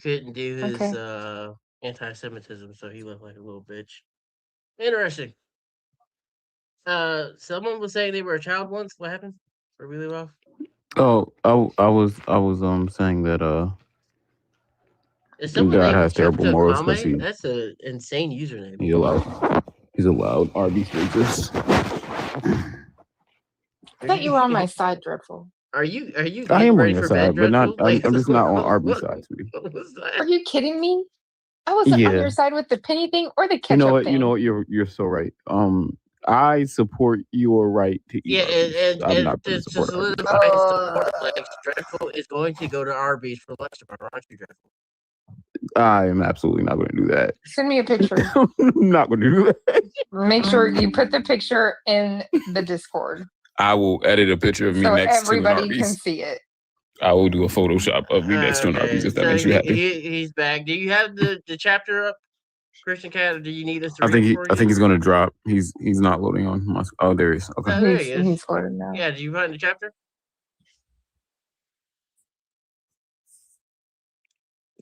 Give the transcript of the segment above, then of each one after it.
couldn't do his Okay. anti-Semitism, so he looked like a little bitch. Interesting. Someone was saying they were a child once. What happened? Or really well? Oh, I was saying that Is someone God named has terrible Jepta morals because Kwame? That's an insane username. he's allowed Arby's racist. I thought you were on my side, Dreadful. Are you I getting am on ready your for bed, side, but not. Dreadful? Like, I'm just not on Arby's what, side, sweetie. what was Are that? you kidding me? I wasn't on Yeah. your side with the penny thing or the You know ketchup what? thing. You know what? You're so right. I support your right to eat Yeah, Arby's. I'm and not going to to support Arby's. solidify his support, like Dreadful is going to go to Arby's for lunch tomorrow, aren't you, Dreadful? I am absolutely not going to do that. Send me a picture. I'm not going to do that. Make sure you put the picture in the Discord I will edit a picture of me so next to an everybody can Arby's. see it. I will do a Photoshop of me next to an Arby's if that so makes you happy. he's back. Do you have the chapter up, Christian Cat, or do you need us to I read it for you? think he's going to drop. He's not loading on my. Oh, there he is. Okay. Oh, there he is. He's floating now. Yeah, did you find the chapter?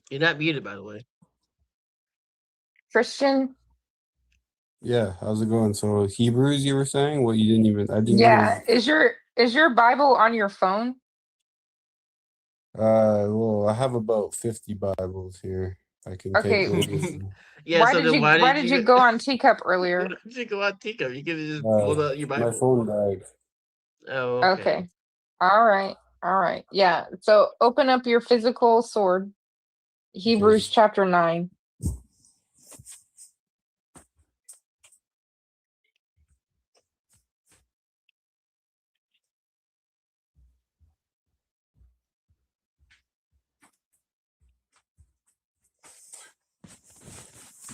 You're not muted, by the way. Christian? Yeah, how's it going? So Hebrews, you were saying? What you didn't even? I didn't. Yeah. Is your Bible on your phone? Well, I have about 50 Bibles here. I can Okay. take. Yeah. Why did you go on Teacup earlier? Why did you go on Teacup? You could have just pulled out your Bible. My phone died. Oh, Okay. All right. Yeah. So open up your physical sword. Hebrews chapter 9.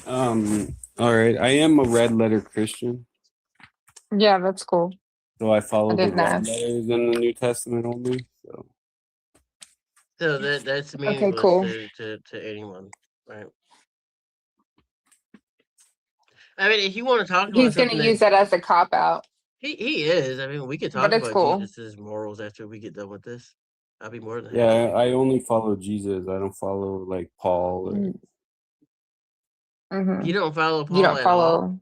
All right. I am a red letter Christian. Yeah, that's cool. So I follow the didn't red ask. letters in the New Testament only. So that's meaningless cool. to anyone, right? I mean, if you want to talk about He's going to use that as a cop out. He is. I mean, we could talk But it's about cool. Jesus' morals after we get done with this. I'll be more than happy. Yeah, I only follow Jesus. I don't follow like Paul. Mhm. You don't follow Paul You don't at all? follow.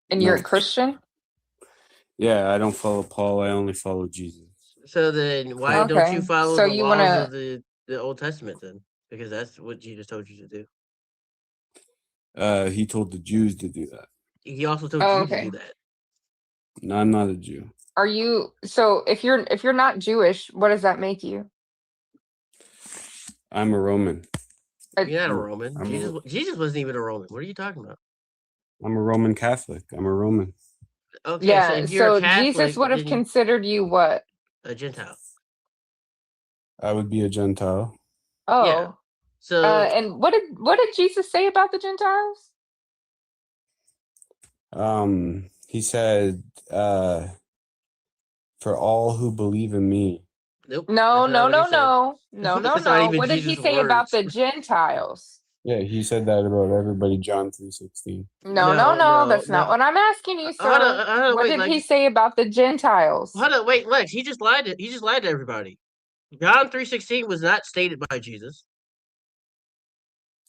And you're a No. Christian? Yeah, I don't follow Paul. I only follow Jesus. So then why don't you Okay. follow So the you laws wanna- of the Old Testament then? Because that's what Jesus told you to do. He told the Jews to do that. He also told Oh, you okay. to do that. No, I'm not a Jew. Are you so if you're not Jewish, what does that make you? I'm a Roman. You're not a Roman. I'm Jesus wasn't even a Roman. What are you talking about? I'm a Roman Catholic. I'm a Roman. Okay, Yeah, so if you're so a Catholic, Jesus would have then considered you what? a Gentile. I would be a Gentile. Oh. Yeah. So And what did Jesus say about the Gentiles? He said, for all who believe in me. nope. No. That's not even What did he Jesus' say about words. the Gentiles? Yeah, he said that about everybody. John 3:16. No, that's not what I'm asking you, sir. Hold on, what wait, did he say about the Gentiles? Hold on, wait, Lex. He just lied to everybody. John 3:16 was not stated by Jesus.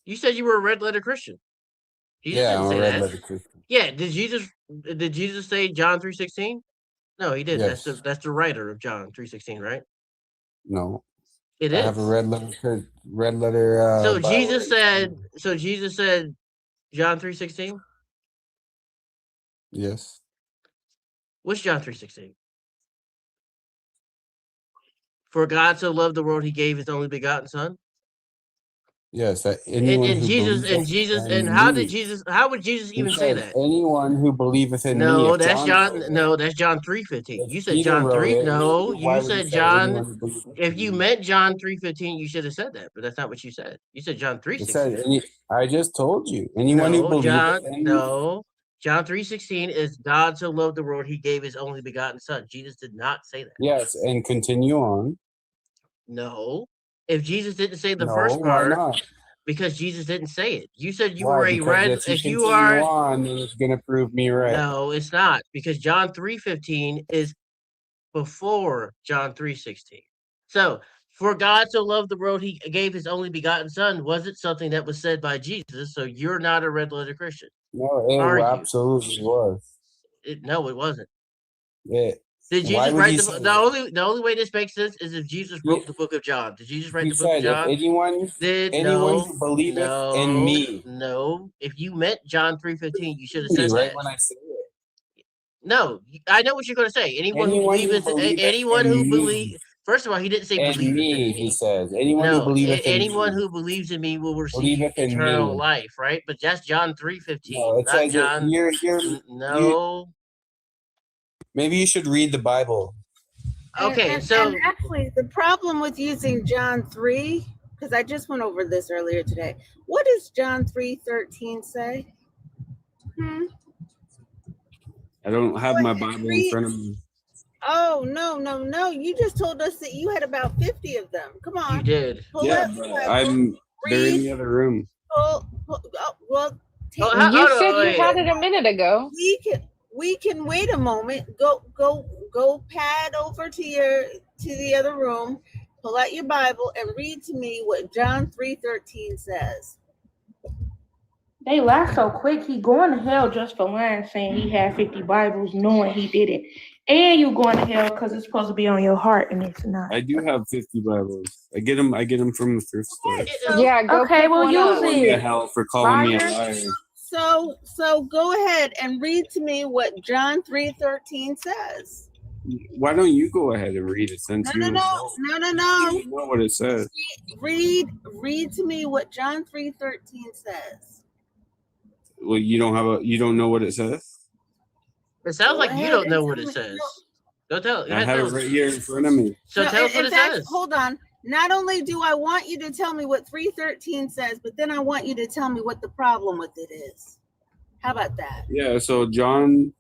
You said you were a red letter Christian. Jesus Yeah, didn't I'm say a red that. letter Christian. Yeah, did Jesus say John 3:16? No, he didn't. Yes. That's the writer of John 3:16, right? No. It I is. have a red letter. So Bible Jesus right said. So Jesus said John 3:16. Yes. What's John 3:16? For God so loved the world, he gave his only begotten Son. Yes. That anyone And who Jesus and how would Jesus even say that? Anyone who believeth in me. No, that's John. No, that's John 3:15. You said John 3. No, you said John. If you meant John 3:15, you should have said that, but that's not what you said. You said John 3:16. I just told you. Anyone who believes in me. John 3:16 is God so loved the world, he gave his only begotten Son. Jesus did not say that. Yes, and continue on. No. If Jesus didn't say the first part, why not? because Jesus didn't say it. You said you Why? were a Because red. if you continue on, then it's gonna prove me right. No, it's not, because John 3:15 is before John 3:16. So For God so loved the world, he gave his only begotten son, wasn't something that was said by Jesus. So you're not a red letter Christian. No, it Are you? absolutely was. No, it wasn't. Yeah. Did Jesus write the only way this makes sense is if Jesus wrote the book of John. Did Jesus write the book of John? Anyone who believeth in me. No. If you meant John 3:15, you should have said Right that. when I say it. No, I know what you're going to say. Anyone who believes, first of all, he didn't say believeth in me. He says, anyone who believeth in anyone me. who believes in me will receive eternal life, right? But that's John 3:15. No, it says John. No. Maybe you should read the Bible. Okay, and actually, the problem with using John 3, because I just went over this earlier today. What does John 3:13 say? I don't have my Bible in front of me. Oh, no. You just told us that you had about 50 of them. Come on. You did. They're in the other room. You said you had it a minute ago. We can wait a moment. Go pad over to the other room, pull out your Bible, and read to me what John 3:13 says. They laugh so quick. He going to hell just for lying, saying he had 50 Bibles, knowing he did it. And you going to hell because it's supposed to be on your heart, and it's not. I do have 50 Bibles. I get them from the thrift store. Yeah, go okay, well, use it. Get hell for calling me a liar. So go ahead and read to me what John 3:13 says. Why don't you go ahead and read it since No. You know what it says. Read to me what John 3:13 says. Well, you don't know what it says? It sounds like you don't know what it says. Don't tell. I have it right here in front of me. So tell us what it says. Hold on. Not only do I want you to tell me what 3:13 says, but then I want you to tell me what the problem with it is. How about that? Yeah, so John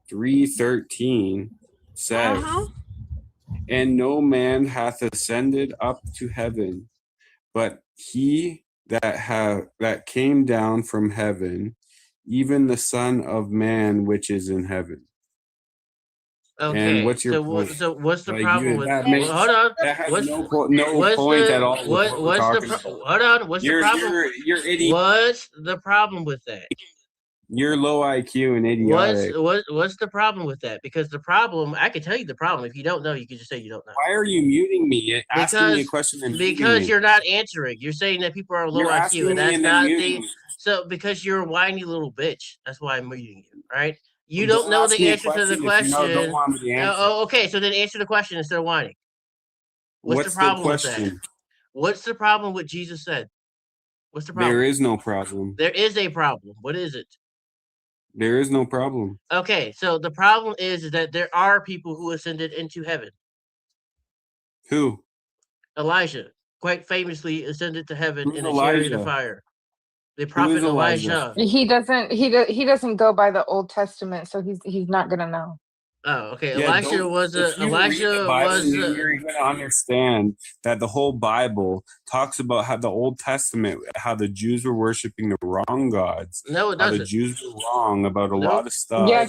3:13 says, and no man hath ascended up to heaven, but he that came down from heaven, even the Son of Man which is in heaven. Okay. And what's your point? So what's the problem with that? Hold on. That has no point at all. Hold on. What's the problem? You're idiot. What's the problem with that? You're low IQ and idiotic. What's the problem with that? Because the problem, I can tell you the problem. If you don't know, you can just say you don't know. Why are you muting me? Asking me a question because you're not answering. You're saying that people are low IQ, and that's not the. So because you're a whiny little bitch, that's why I'm muting you. Right? You don't know the answer to the question. Okay. So then answer the question instead of whining. What's the problem with that? What's the problem with Jesus said? What's the problem? There is no problem. There is a problem. What is it? There is no problem. Okay, so the problem is that there are people who ascended into heaven. Who? Elijah, quite famously, ascended to heaven in a chariot of fire. The prophet Elijah. He doesn't go by the Old Testament, so he's not gonna know. Oh, okay. Yeah, Elijah was. You're going to understand that the whole Bible talks about how the Old Testament, how the Jews were worshiping the wrong gods. No, it doesn't. How the Jews were wrong about a lot of stuff. Yeah,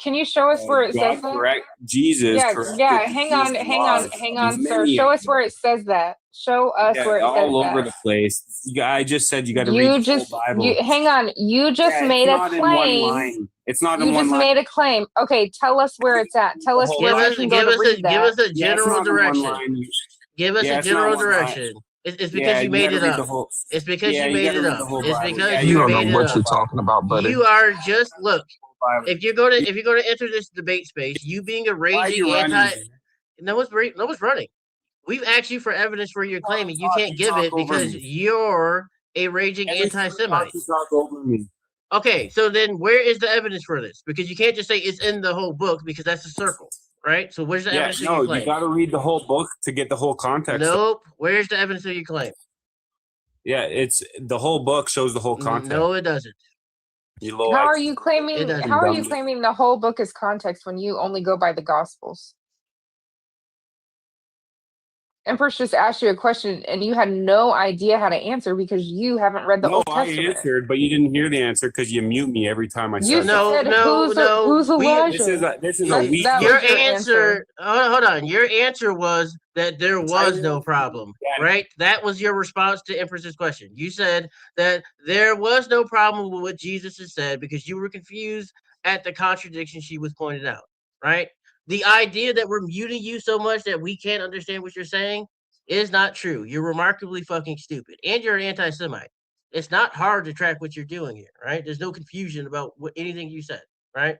can you show us where it says that? Correct. Jesus. Yeah. Hang on, sir. Show us where it says that. Show us where it says that. All over the place. I just said you got to read the whole Bible. Hang on. You just made a claim. It's not in one line. You just made a claim. Okay, tell us where it's at. Tell us where we can go to read that. Give us a general direction. Give us a general direction. It's because you made it up. It's because you made it up. It's because you don't know what you're talking about, buddy. You are just look. If you're going to enter this debate space, you being a raging anti. No one's running. We've asked you for evidence for your claim, and you can't give it because you're a raging anti-Semite. Okay, so then where is the evidence for this? Because you can't just say it's in the whole book because that's a circle, right? So where's the evidence of your claim? You got to read the whole book to get the whole context. Nope. Where's the evidence of your claim? Yeah, it's the whole book shows the whole context. No, it doesn't. How are you claiming the whole book is context when you only go by the Gospels? Empress just asked you a question and you had no idea how to answer because you haven't read the Old I Testament. answered, but you didn't hear the answer because you mute me every time I You said said, No. who's Elijah? This is a weak. That Your was your answer. Hold on. Your answer was that there was no problem, right? That was your response to Empress's question. You said that there was no problem with what Jesus has said because you were confused at the contradiction she was pointing out, right? The idea that we're muting you so much that we can't understand what you're saying is not true. You're remarkably fucking stupid, and you're an anti-Semite. It's not hard to track what you're doing here, right? There's no confusion about anything you said, right?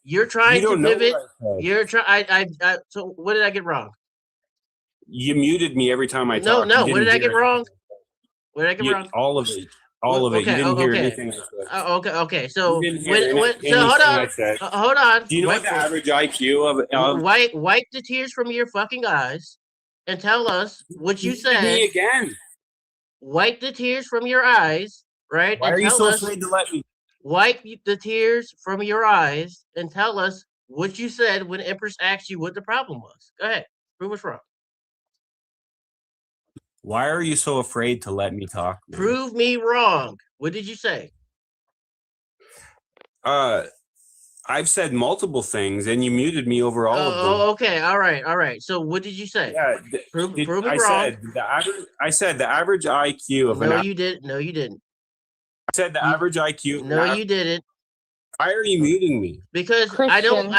You're trying to pivot. You're trying. So what did I get wrong? You muted me every time I talked. No. What did I get wrong? What did I get wrong? All of it. All of it. You didn't hear anything I said. Okay. So hold on. Hold on. Do you know what the average IQ of wipe the tears from your fucking eyes and tell us what you said. Me again. Wipe the tears from your eyes, right? Why and are you tell so us, afraid to let me? Wipe the tears from your eyes and tell us what you said when Empress asked you what the problem was. Go ahead. Prove us wrong. Why are you so afraid to let me talk, man? Prove me wrong. What did you say? I've said multiple things, and you muted me over all of them. Oh, okay. All right. So what did you say? Yeah, prove me wrong. I said the average IQ of No, you didn't. No, you didn't. I said the average IQ. No, you didn't. Why are you muting me? Because I don't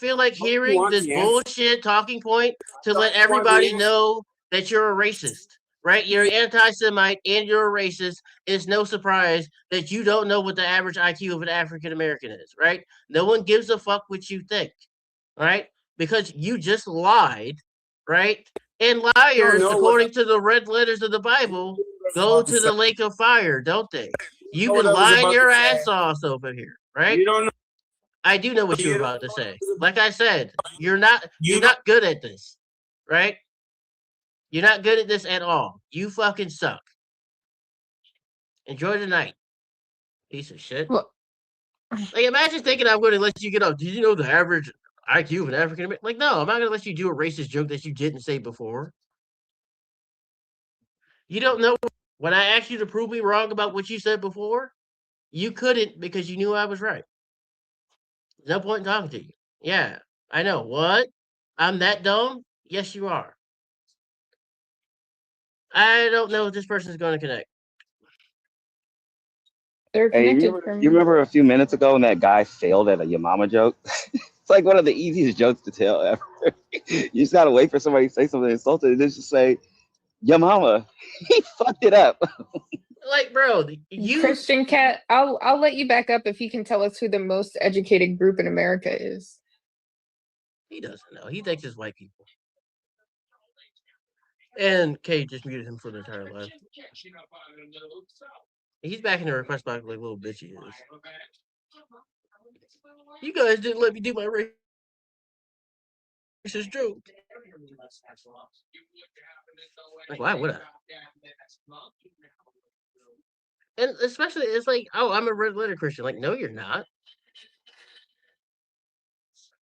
feel like hearing this bullshit talking point to let everybody know that you're a racist. Right? You're an anti-Semite and you're a racist. It's no surprise that you don't know what the average IQ of an African American is, right? No one gives a fuck what you think, right? Because you just lied, right? And liars, according to the red letters of the Bible, go to the lake of fire, don't they? You've been lying your ass off over here, right? You don't know. I do know what you're about to say. Like I said, you're not good at this, right? You're not good at this at all. You fucking suck. Enjoy the night. Piece of shit. Well, like, imagine thinking I'm going to let you get off. Did you know the average IQ of an African American? Like, no, I'm not going to let you do a racist joke that you didn't say before. You don't know. When I asked you to prove me wrong about what you said before, you couldn't because you knew I was right. No point in talking to you. Yeah, I know. What? I'm that dumb? Yes, you are. I don't know if this person is going to connect. They're connected. You remember a few minutes ago when that guy failed at a your mama joke? It's like one of the easiest jokes to tell ever. You just gotta wait for somebody to say something insulting and just say, your mama, he fucked it up. Like, bro, Christian Cat, I'll let you back up if you can tell us who the most educated group in America is. He doesn't know. He thinks it's white people. And Kay just muted him for the entire life. He's back in the request box like little bitch he is. You guys didn't let me do my racist joke. Like, why would I? And especially, it's like, oh, I'm a red letter Christian. Like, no, you're not.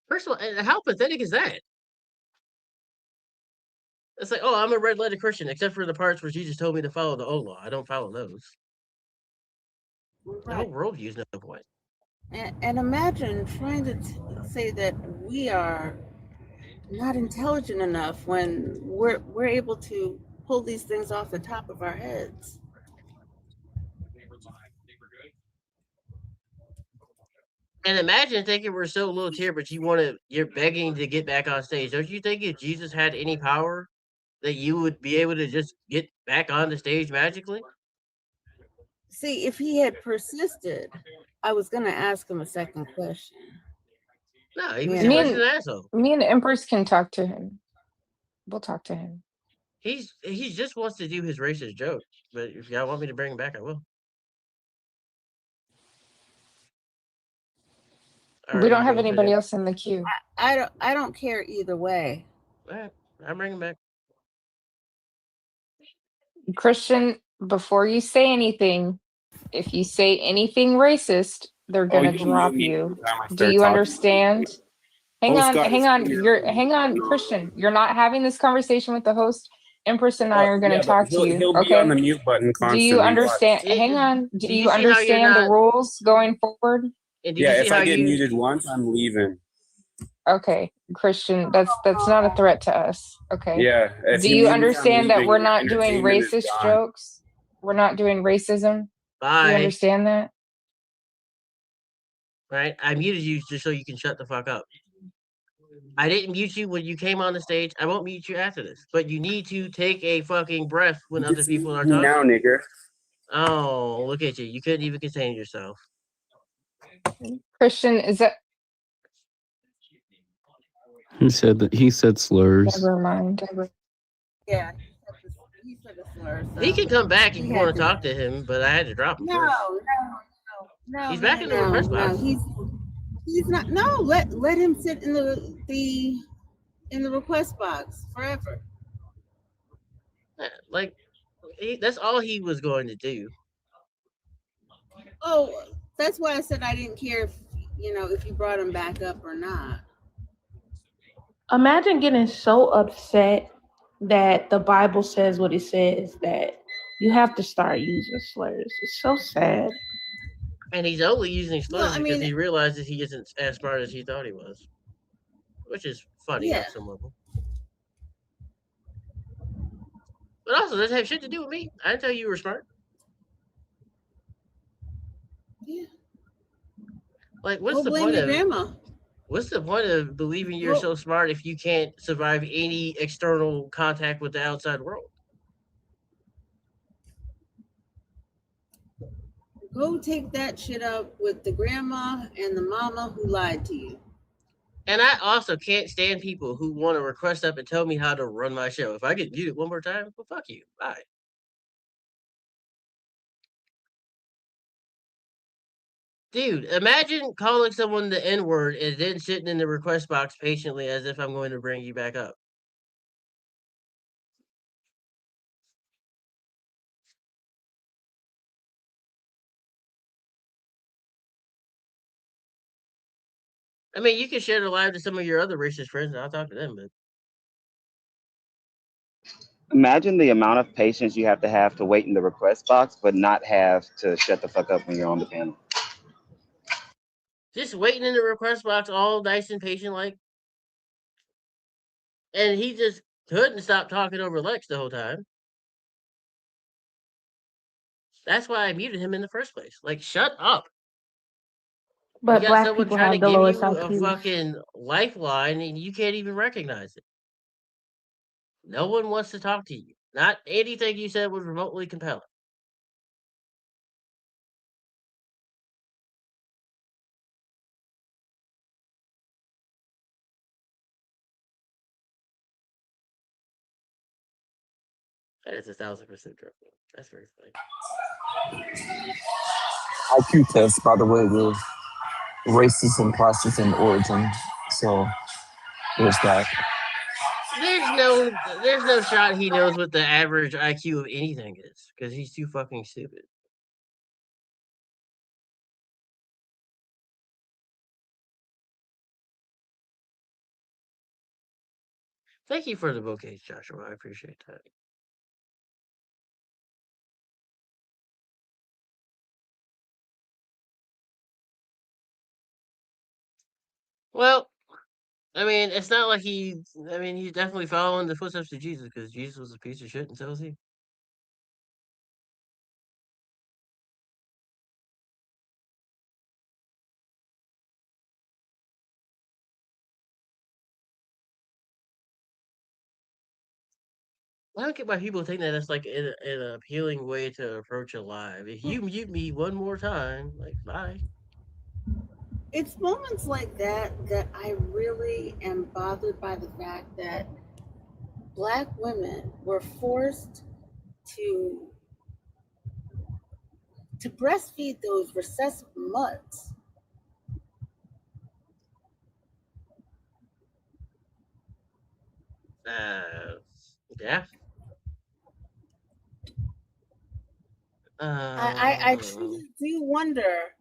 First of all, how pathetic is that? It's like, oh, I'm a red letter Christian, except for the parts where Jesus told me to follow the old law. I don't follow those. The whole worldview is no point. And imagine trying to say that we are not intelligent enough when we're able to pull these things off the top of our heads. And imagine thinking we're so little tier, but you're begging to get back on stage. Don't you think if Jesus had any power, that you would be able to just get back on the stage magically? See, if he had persisted, I was going to ask him a second question. No, he was an asshole. Me and Empress can talk to him. We'll talk to him. He just wants to do his racist joke. But if y'all want me to bring him back, I will. We don't have anybody else in the queue. I don't care either way. All right, I'll bring him back. Christian, before you say anything, if you say anything racist, they're gonna drop you. Do you understand? Hang Host on, got his hang on. finger Hang on, Christian. You're not having this conversation with the host. Empress and I are going Yeah, to but talk to you. he'll be on Okay. the mute button Do you constantly. Watch. understand? Hang on. Do you see how you're understand the not? rules going forward? And do Yeah, you see if how I get you? muted once, I'm leaving. Okay, Christian, that's not a threat to us. Okay. Yeah, if Do you you mute me, I'm understand that leaving. we're Your not doing entertainment is racist gone. jokes? We're not doing racism. Do Bye. you understand that? Right? I muted you just so you can shut the fuck up. I didn't mute you when you came on the stage. I won't mute you after this. But you need to take a fucking breath when other Just people are mute me now, talking. nigger. Oh, look at you. You couldn't even contain yourself. Christian, is that He said slurs. never mind. Yeah, he said a slur. So He can come back if he you had want to talk to him, but I had to drop him No, first. no. He's back in the request box. He's not. No, let him sit in the request box forever. Yeah, like that's all he was going to do. Oh, that's why I said I didn't care if if you brought him back up or not. Imagine getting so upset that the Bible says what it says that you have to start using slurs. It's so sad. And he's only using slurs Well, I because mean- he realizes he isn't as smart as he thought he was. Which is funny Yeah. on some level. But also doesn't have shit to do with me. I didn't tell you you were smart. Yeah. Like, what's Go the blame point your of grandma. what's the point of believing you're Well- so smart if you can't survive any external contact with the outside world? Go take that shit up with the grandma and the mama who lied to you. And I also can't stand people who want to request up and tell me how to run my show. If I get muted one more time, well, fuck you. Bye. Dude, imagine calling someone the N-word and then sitting in the request box patiently as if I'm going to bring you back up. I mean, you can share the live to some of your other racist friends and I'll talk to them, but Imagine the amount of patience you have to wait in the request box, but not have to shut the fuck up when you're on the panel. just waiting in the request box all nice and patient like. And he just couldn't stop talking over Lex the whole time. That's why I muted him in the first place. Like, shut up. But You got black someone people trying to have the give lowest you a IQs. fucking lifeline and you can't even recognize it. No one wants to talk to you. Not anything you said was remotely compelling. That is 1,000% true. That's very funny. IQ test, by the way, the racism process and origin. So there's that. There's no shot he knows what the average IQ of anything is because he's too fucking stupid. Thank you for the bouquets, Joshua. I appreciate that. Well, I mean, it's not like he's definitely following the footsteps of Jesus because Jesus was a piece of shit and so was he. I don't get why people think that that's like an appealing way to approach a live. If you mute me one more time, like, bye. It's moments like that I really am bothered by the fact that Black women were forced to breastfeed those recessive mutts. Yeah. I truly do wonder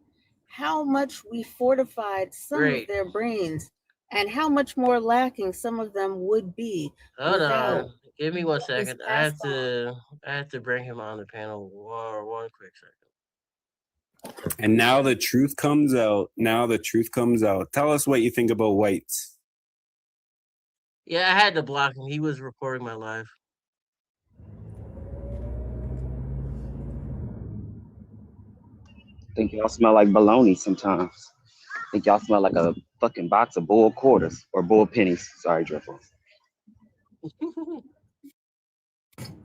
how much we fortified some Great. of their brains and how much more lacking some of them would be without. Give me 1 second. I have to bring him on the panel. One quick second. And now the truth comes out. Tell us what you think about whites. Yeah, I had to block him. He was recording my live. Think y'all smell like bologna sometimes. Think y'all smell like a fucking box of bull quarters or bull pennies. Sorry, Dripple.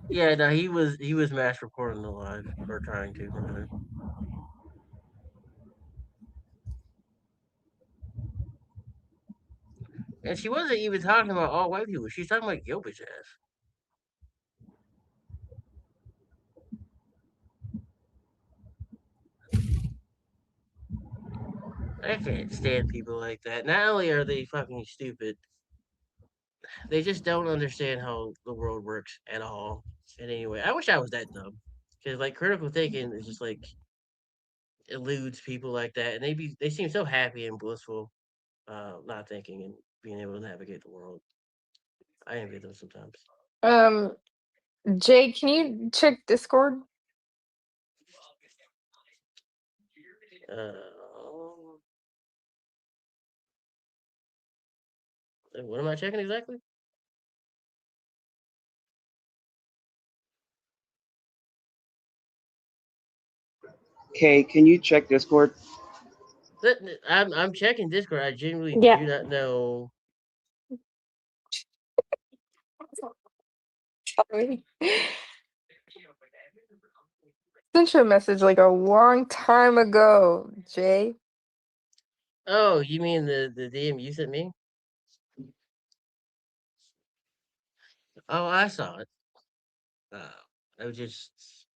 Yeah, no, he was mass recording the live, or trying to, rather. And she wasn't even talking about all white people. She's talking about your bitch ass. I can't stand people like that. Not only are they fucking stupid, they just don't understand how the world works at all. And anyway, I wish I was that dumb. Because like critical thinking is just like eludes people like that, and they seem so happy and blissful, not thinking and being able to navigate the world. I envy them sometimes. Jay, can you check Discord? What am I checking exactly? Okay, can you check Discord? I'm checking Discord. I genuinely Yeah. do not know. Sorry. Sent you a message like a long time ago, Jay. Oh, you mean the DM you sent me? Oh, I saw it. I was just.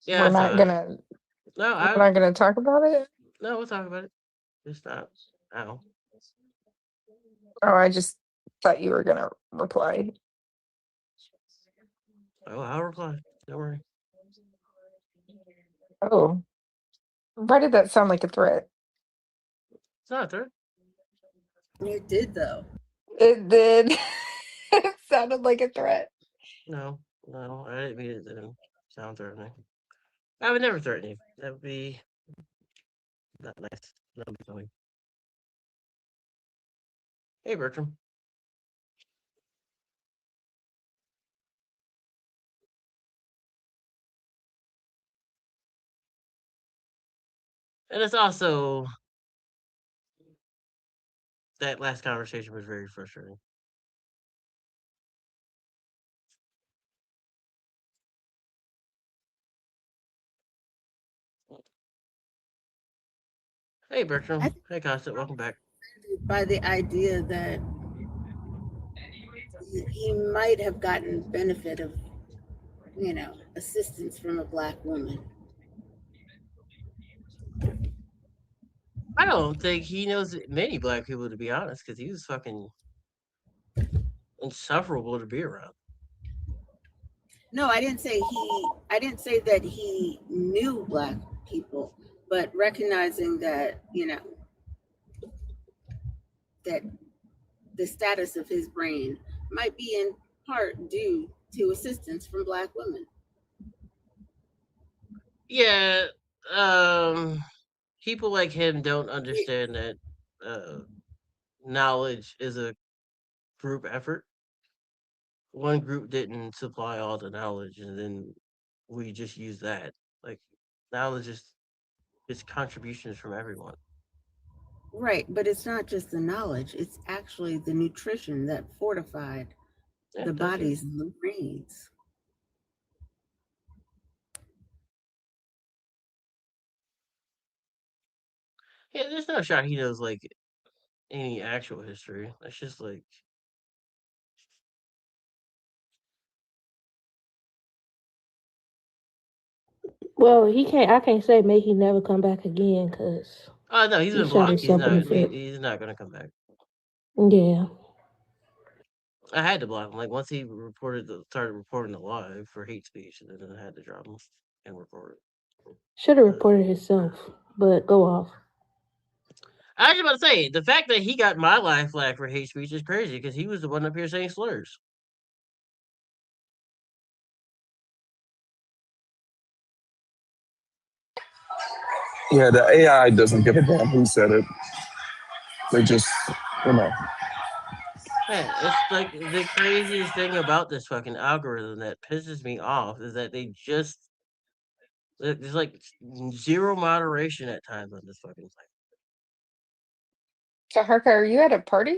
Yeah, We're I saw not it. gonna No, we're not gonna talk about it. No, we'll talk about it. Just not. Ow. Oh, I just thought you were gonna reply. Oh, I'll reply. Don't worry. Oh. Why did that sound like a threat? It's not a threat. It did though. It did. It sounded like a threat. No, I didn't mean it to sound threatening. I would never threaten you. That would be not nice. That would be funny. Hey, Bertram. And it's also that last conversation was very frustrating. Hey, Bertram. Hey, Constant. Welcome back. By the idea that he might have gotten benefit of, assistance from a black woman. I don't think he knows many black people, to be honest, because he was fucking insufferable to be around. No, I didn't say that he knew black people, but recognizing that, that the status of his brain might be in part due to assistance from black women. Yeah, people like him don't understand that knowledge is a group effort. One group didn't supply all the knowledge, and then we just use that. Like, knowledge is contributions from everyone. Right, but it's not just the knowledge; it's actually the nutrition that fortified the bodies and the brains. Yeah, there's no shot he knows like any actual history. That's just like. Well, I can't say may he never come back again because. Oh no, he's been blocked. He's not gonna come back. Yeah. I had to block him. Like once he started reporting the live for hate speech, and then I had to drop him and report it. Should have reported himself, but go off. I was about to say, the fact that he got my life flag for hate speech is crazy because he was the one up here saying slurs. Yeah, the AI doesn't give a damn who said it. They just, you know. Man, it's like the craziest thing about this fucking algorithm that pisses me off is that they just there's like zero moderation at times on this fucking thing. Taharka, are you at a party?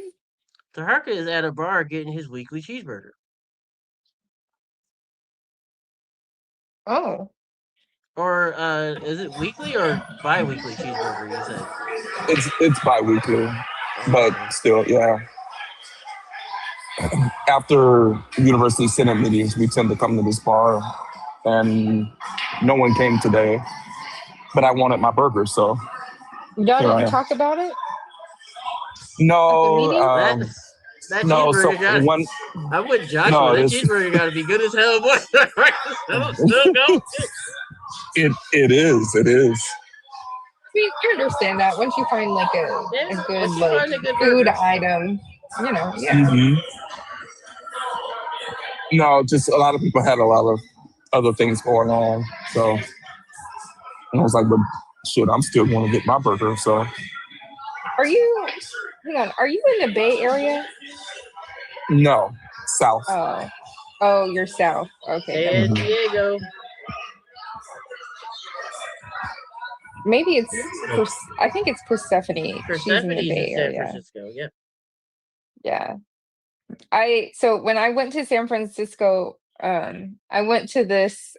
Taharka is at a bar getting his weekly cheeseburger. Oh. Or is it weekly or bi-weekly cheeseburger, you said? It's bi-weekly, but Okay. still, yeah. After university senate meetings, we tend to come to this bar, and no one came today. But I wanted my burger, so Y'all here I didn't am. talk about it at the No, meeting? That no. So cheeseburger got. one, I'm with Joshua. no, That this cheeseburger got to be good as hell, boy. Still go. it is. You understand that once you find like a Yeah, good once you like find a good food burger. item, you know, yeah. Mm-hmm. No, just a lot of people had a lot of other things going on, so and I was like, but shit, I'm still going to get my burger. So Are you? Hang on. Are you in the Bay Area? no, South. Oh, you're south. Okay, never San mind. Diego. Maybe it's. I think it's Persephone. She's in the Persephone's in Bay San Area. Francisco. Yep. Yeah. So when I went to San Francisco, I went to this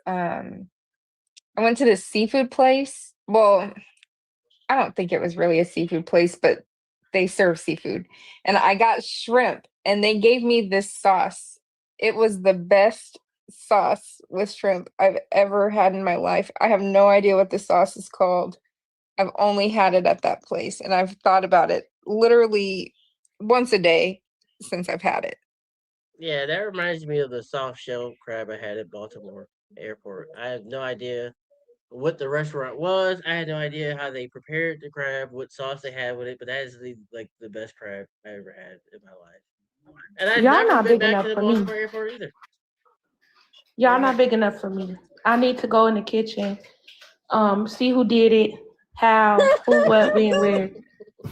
seafood place. Well, I don't think it was really a seafood place, but they serve seafood. And I got shrimp and they gave me this sauce. It was the best sauce with shrimp I've ever had in my life. I have no idea what the sauce is called. I've only had it at that place and I've thought about it literally once a day since I've had it. Yeah, that reminds me of the soft shell crab I had at Baltimore Airport. I have no idea what the restaurant was. I had no idea how they prepared the crab, what sauce they had with it, but that is the best crab I ever had in my life. And I've Y'all never not been big back to enough the for me. Baltimore airport either. Y'all not big enough for me. I need to go in the kitchen, see who did it, how, who, what, when, where.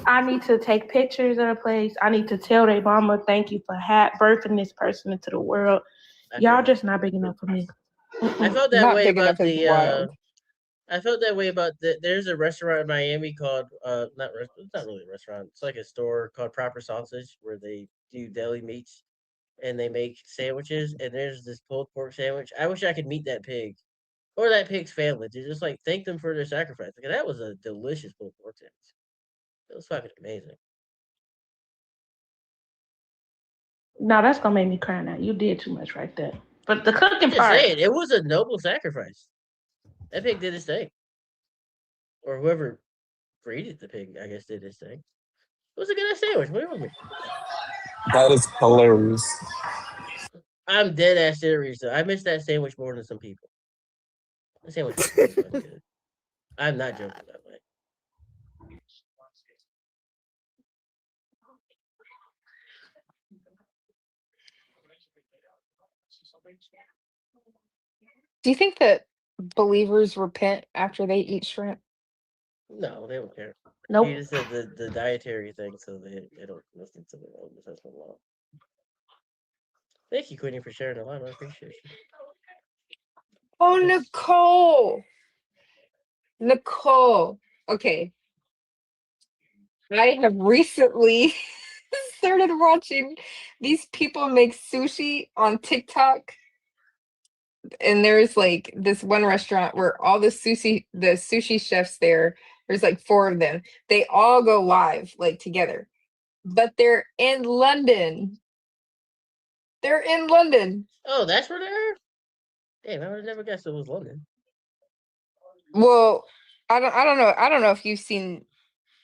I need to take pictures of the place. I need to tell their mama thank you for birthing this person into the world. Y'all just not big enough for me. I felt that Not way big about enough is wild. I felt that way about there's a restaurant in Miami called it's not really a restaurant. It's like a store called Proper Sausage where they do deli meats and they make sandwiches and there's this pulled pork sandwich. I wish I could meet that pig or that pig's family to just like thank them for their sacrifice. Like that was a delicious pulled pork sandwich. It was fucking amazing. No, that's gonna make me cry now. You did too much right there. But the I'm cooking just part, saying, it was a noble sacrifice. That pig did his thing. Or whoever breeded the pig, I guess, did his thing. It was a good ass sandwich. What with me? That is hilarious. I'm dead ass serious though. I miss that sandwich more than some people. That sandwich was really fucking good. I'm not joking that way. Do you think that believers repent after they eat shrimp? No, they don't care. nope. Jesus said the dietary thing, so they don't listen to the Old Testament law. Thank you, Queenie, for sharing the line. I appreciate you. Oh, Nicole. Okay. I have recently started watching these people make sushi on TikTok. And there's like this one restaurant where all the sushi chefs there's like 4 of them. They all go live like together. But they're in London. They're in London. Oh, that's where they are? Damn, I would have never guessed it was London. Well, I don't know if you've seen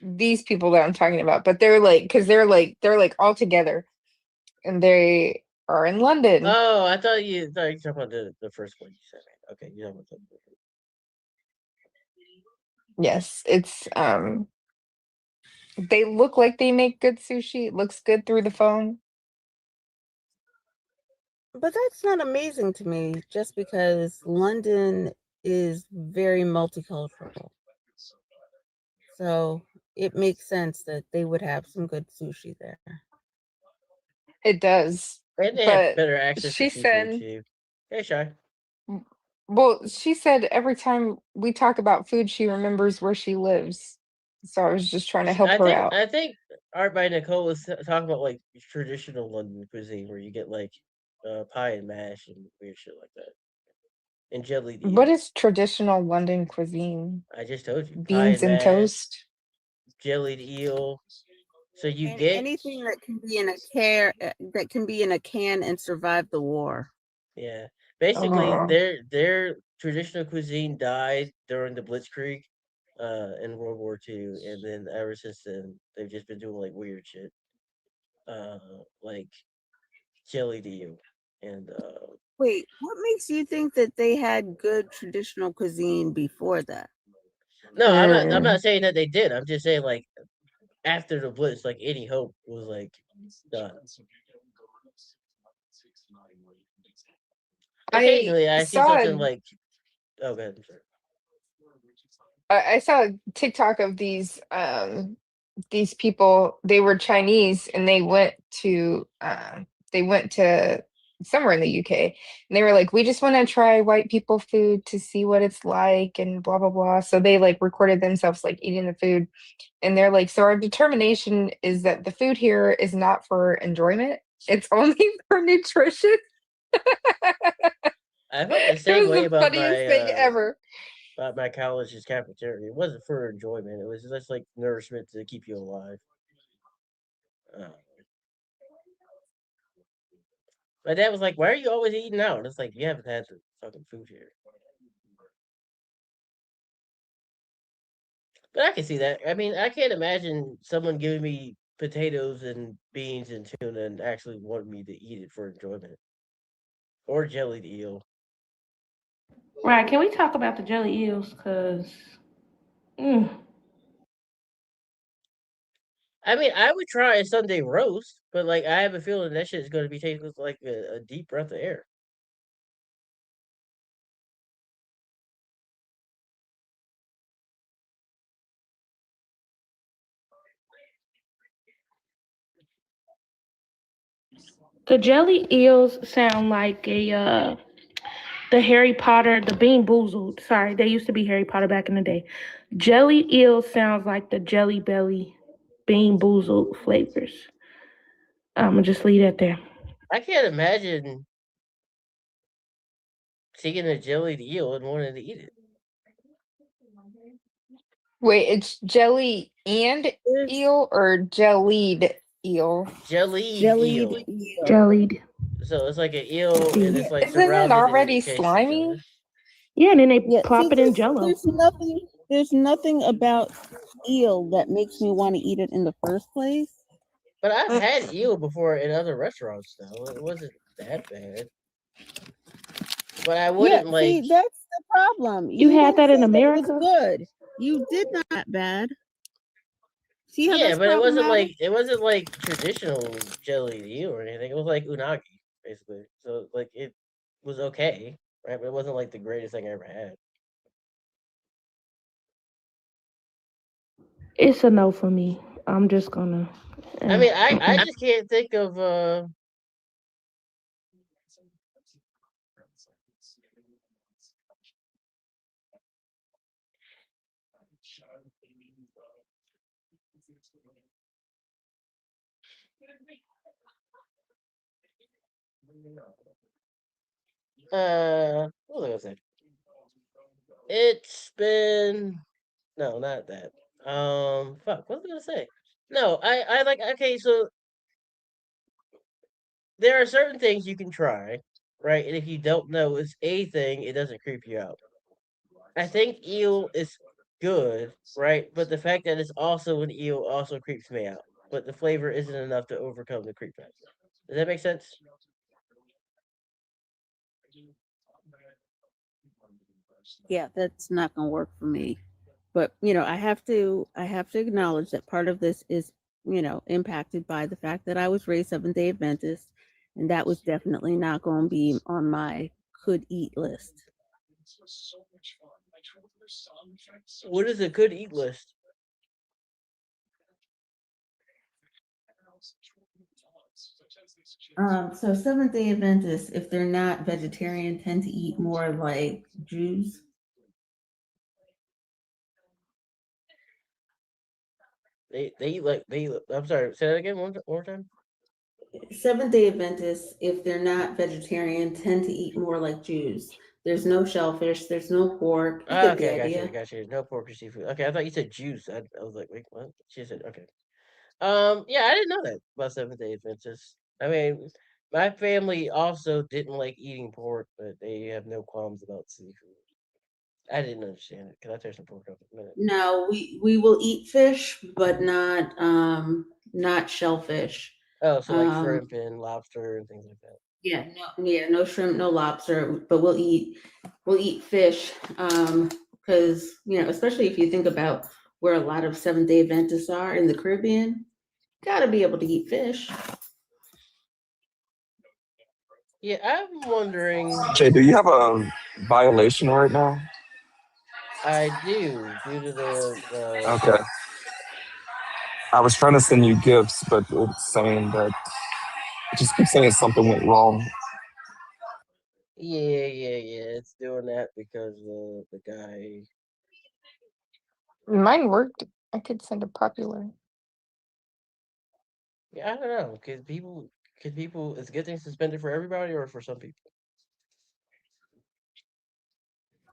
these people that I'm talking about, but they're like they're all together and they are in London. Oh, I thought you were talking about the first one you said. Okay, you know what I'm talking about. Yes, it's They look like they make good sushi. It looks good through the phone. But that's not amazing to me, just because London is very multicultural. So it makes sense that they would have some good sushi there. It does. And they have But better access to she seafood said, too. Hey, Shy. well, she said every time we talk about food, she remembers where she lives. So I was just trying to help her out. I think Art by Nicole was talking about like traditional London cuisine where you get like pie and mash and weird shit like that. And jellied eel. What is traditional London cuisine? I just told you. Pie Beans and mash, toast? jellied eel. So you And get anything that can be in a can and survive the war. yeah. Basically, Oh. their traditional cuisine died during the Blitzkrieg, in World War II, and then ever since then they've just been doing like weird shit, like jellied eel, and Wait, what makes you think that they had good traditional cuisine before that? no, I'm Mm. not saying that they did. I'm just saying like after the Blitz, like any hope was like done. Occasionally, I see saw something like, oh, god, I'm sorry. I saw a TikTok of these people. They were Chinese and they went to somewhere in the UK, and they were like, we just want to try white people food to see what it's like and blah blah blah. So they like recorded themselves like eating the food, and they're like, so our determination is that the food here is not for enjoyment, it's only for nutrition. I felt the It same was way the funniest thing ever. about my college's cafeteria. It wasn't for enjoyment. It was just like nourishment to keep you alive. Uh, my dad was like, "Why are you always eating out?" And it's like you haven't had the fucking food here. But I can see that. I mean, I can't imagine someone giving me potatoes and beans and tuna and actually wanting me to eat it for enjoyment or jellied eel. Right? Can we talk about the jelly eels? Cause mm, I mean, I would try a Sunday roast, but like I have a feeling that shit is going to be tasting like a deep breath of air. the jelly eels sound like the Harry Potter, the Bean Boozled. Sorry, they used to be Harry Potter back in the day. Jelly eel sounds like the Jelly Belly Bean Boozled flavors. I'm gonna just leave that there. I can't imagine seeing a jellied eel and wanting to eat it. Wait, it's jelly and There's eel or jellied eel? Jellied jellied eel. eel. Jellied. So it's like an eel and See. it's like Isn't it surrounded in already against each slimy? other. Yeah, and then they Yeah, see, plop it in Jello. there's nothing about eel that makes me want to eat it in the first place. But I've had eel before in other restaurants though. It wasn't that bad. But I Yeah, wouldn't like see, that's the problem. You You had didn't that in say that it was America? good. You did not that bad. See how yeah, that's but problematic? it wasn't like traditional jellied eel or anything. It was like unagi, basically. So like it was okay, right? But it wasn't like the greatest thing I ever had. It's a no for me. I'm just gonna. I eh, mean, I mm-mm. just can't think of what was I gonna say? It's been no, not that. Fuck, what was I gonna say? No, I like okay, so there are certain things you can try, right? And if you don't know it's a thing, it doesn't creep you out. I think eel is good, right? But the fact that it's also an eel also creeps me out. But the flavor isn't enough to overcome the creep factor. Does that make sense? Yeah, that's not gonna work for me. But I have to acknowledge that part of this is impacted by the fact that I was raised Seventh-day Adventist, and that was definitely not going to be on my could eat list. What is a could eat list? So Seventh-day Adventists, if they're not vegetarian, tend to eat more like Jews. They eat like I'm sorry. Say that again one more time. Seventh-day Adventists, if they're not vegetarian, tend to eat more like Jews. There's no shellfish. There's no pork. You get the idea. Got you. No pork or seafood. Okay, I thought you said juice. I was like, wait, what? She said, okay. Yeah, I didn't know that about Seventh-day Adventists. I mean, my family also didn't like eating pork, but they have no qualms about seafood. I didn't understand it. Can I tear some pork up in a minute? No, we will eat fish, but not shellfish. Oh, so like shrimp and lobster and things like that. Yeah, no shrimp, no lobster, but we'll eat fish. Because especially if you think about where a lot of Seventh-day Adventists are in the Caribbean, gotta be able to eat fish. Yeah, I'm wondering. Jay, do you have a violation right now? I do, due to the Okay. I was trying to send you gifts, but it's saying that it just keeps saying something went wrong. Yeah. It's doing that because the guy. Mine worked. I could send a popular. Yeah, I don't know. Could people? Is getting suspended for everybody or for some people?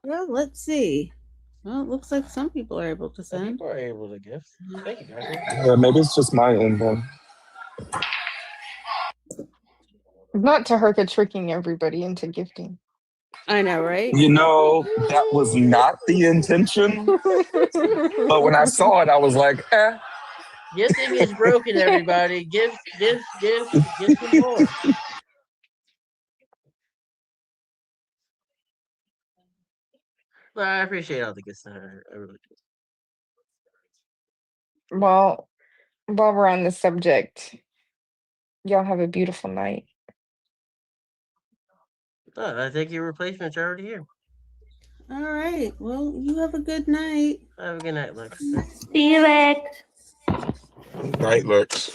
Well, let's see. Well, it looks like some people are able to Some send. people are able to gift. Thank you, Joshua. Yeah, maybe it's just my end then. Not to hurt tricking everybody into gifting. I know, right? That was not the intention. But when I saw it, I was like, eh. Gifting is broken, everybody. Gift some more. No, I appreciate all the good stuff. I really do. Well, while we're on the subject, y'all have a beautiful night. Oh, I think your replacements are already here. All right. Well, you have a good night. Have a good night, Lex. See you, Lex. Night, Lex.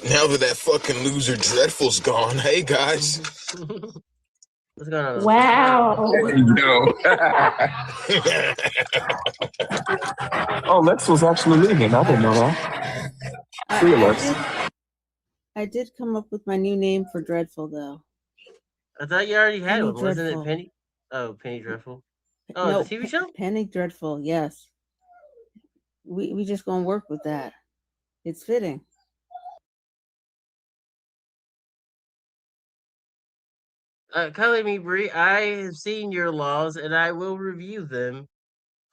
Now that fucking loser Dreadful's gone, hey guys. What's going on? Wow. Oh, Lex was actually leaving. I didn't know that. See you, Lex. I did come up with my new name for Dreadful, though. I thought you already had Penny one, wasn't Dreadful. it Penny? Oh, Penny Dreadful. Oh, No, the TV show? Penny Dreadful, yes. We just gonna work with that. It's fitting. Color me Bree, I have seen your laws and I will review them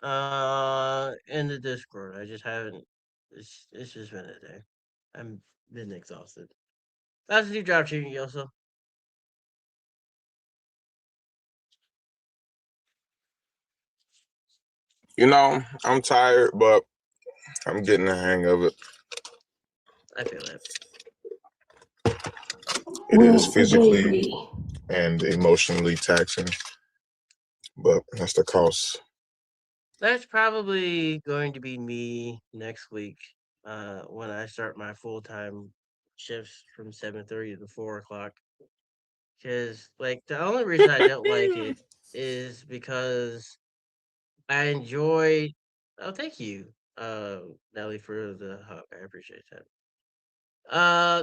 in the Discord. I just haven't. It's just been a day. I'm been exhausted. How's your job treating you, also? I'm tired, but I'm getting the hang of it. I feel that. It is physically and emotionally taxing, but that's the cost. That's probably going to be me next week when I start my full-time shifts from 7:30 to 4 o'clock. Because, like, the only reason I don't like it is because I enjoy. Oh, thank you, Nelly, for the hug. I appreciate that.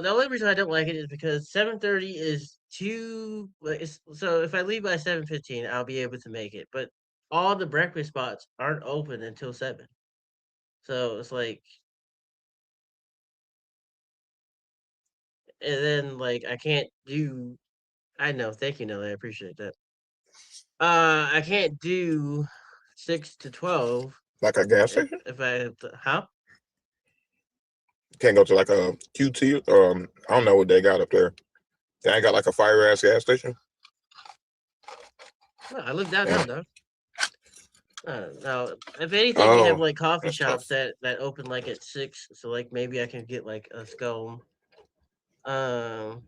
The only reason I don't like it is because 7:30 is too. So if I leave by 7:15, I'll be able to make it. But all the breakfast spots aren't open until 7. So it's like, and then like I can't do. I know. Thank you, Nelly. I appreciate that. I can't do 6 to 12. Like a gas station? If I have to, how? Can't go to like a QT or I don't know what they got up there. They ain't got like a fire ass gas station. No, I live downtown, though. Now, if anything, they have like coffee shops that open like at 6, so like maybe I can get like a scone, from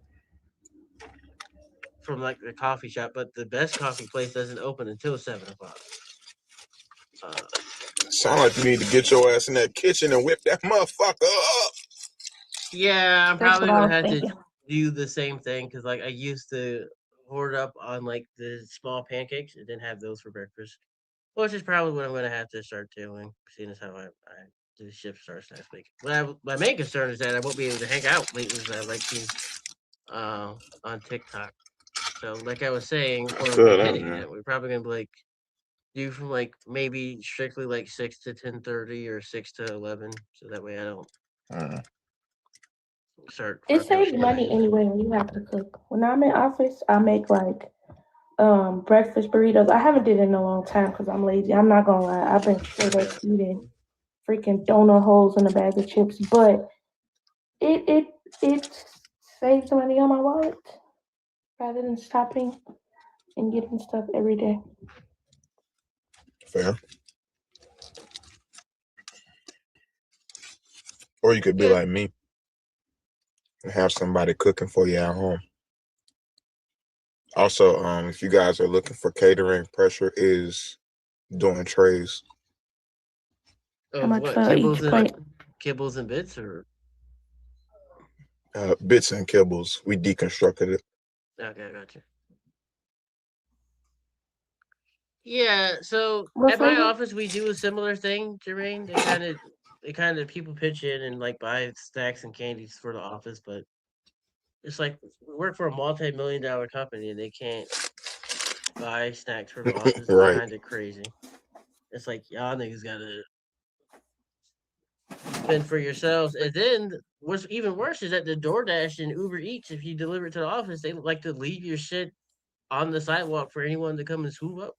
like the coffee shop. But the best coffee place doesn't open until 7 o'clock. Sound like you need to get your ass in that kitchen and whip that motherfucker up. Yeah, I'm That's probably what I gonna was have to thinking. do the same thing because like I used to hoard up on like the small pancakes and then have those for breakfast, which is probably what I'm gonna have to start doing, seeing as how I the shift starts next week. My main concern is that I won't be able to hang out late as I like to on TikTok. So like I was saying, or been hitting that, we're probably gonna be like do from like maybe strictly like 6 to 10:30 or 6 to 11, so that way I don't start It fucking saves shit up. money anyway when you have to cook. When I'm in office, I make like breakfast burritos. I haven't did it in a long time because I'm lazy. I'm not gonna lie. I've been straight up eating freaking donut holes in a bag of chips, but it saves money on my wallet rather than stopping and getting stuff every day. Fair. Or you could be Yeah. like me and have somebody cooking for you at home. Also, if you guys are looking for catering, Pressure is doing trays. How much What for each plate? kibbles and bits or Bits and kibbles. We deconstructed it. okay, I got you. Yeah, so What at my flavor? office we do a similar thing, Jermaine. They kind of people pitch in and like buy snacks and candies for the office, but it's like we work for a multi-million-dollar company and they can't buy snacks for the office. It's Right. kind of crazy. It's like y'all niggas gotta fend for yourselves. And then what's even worse is that the DoorDash and Uber Eats, if you deliver it to the office, they like to leave your shit on the sidewalk for anyone to come and swoop up.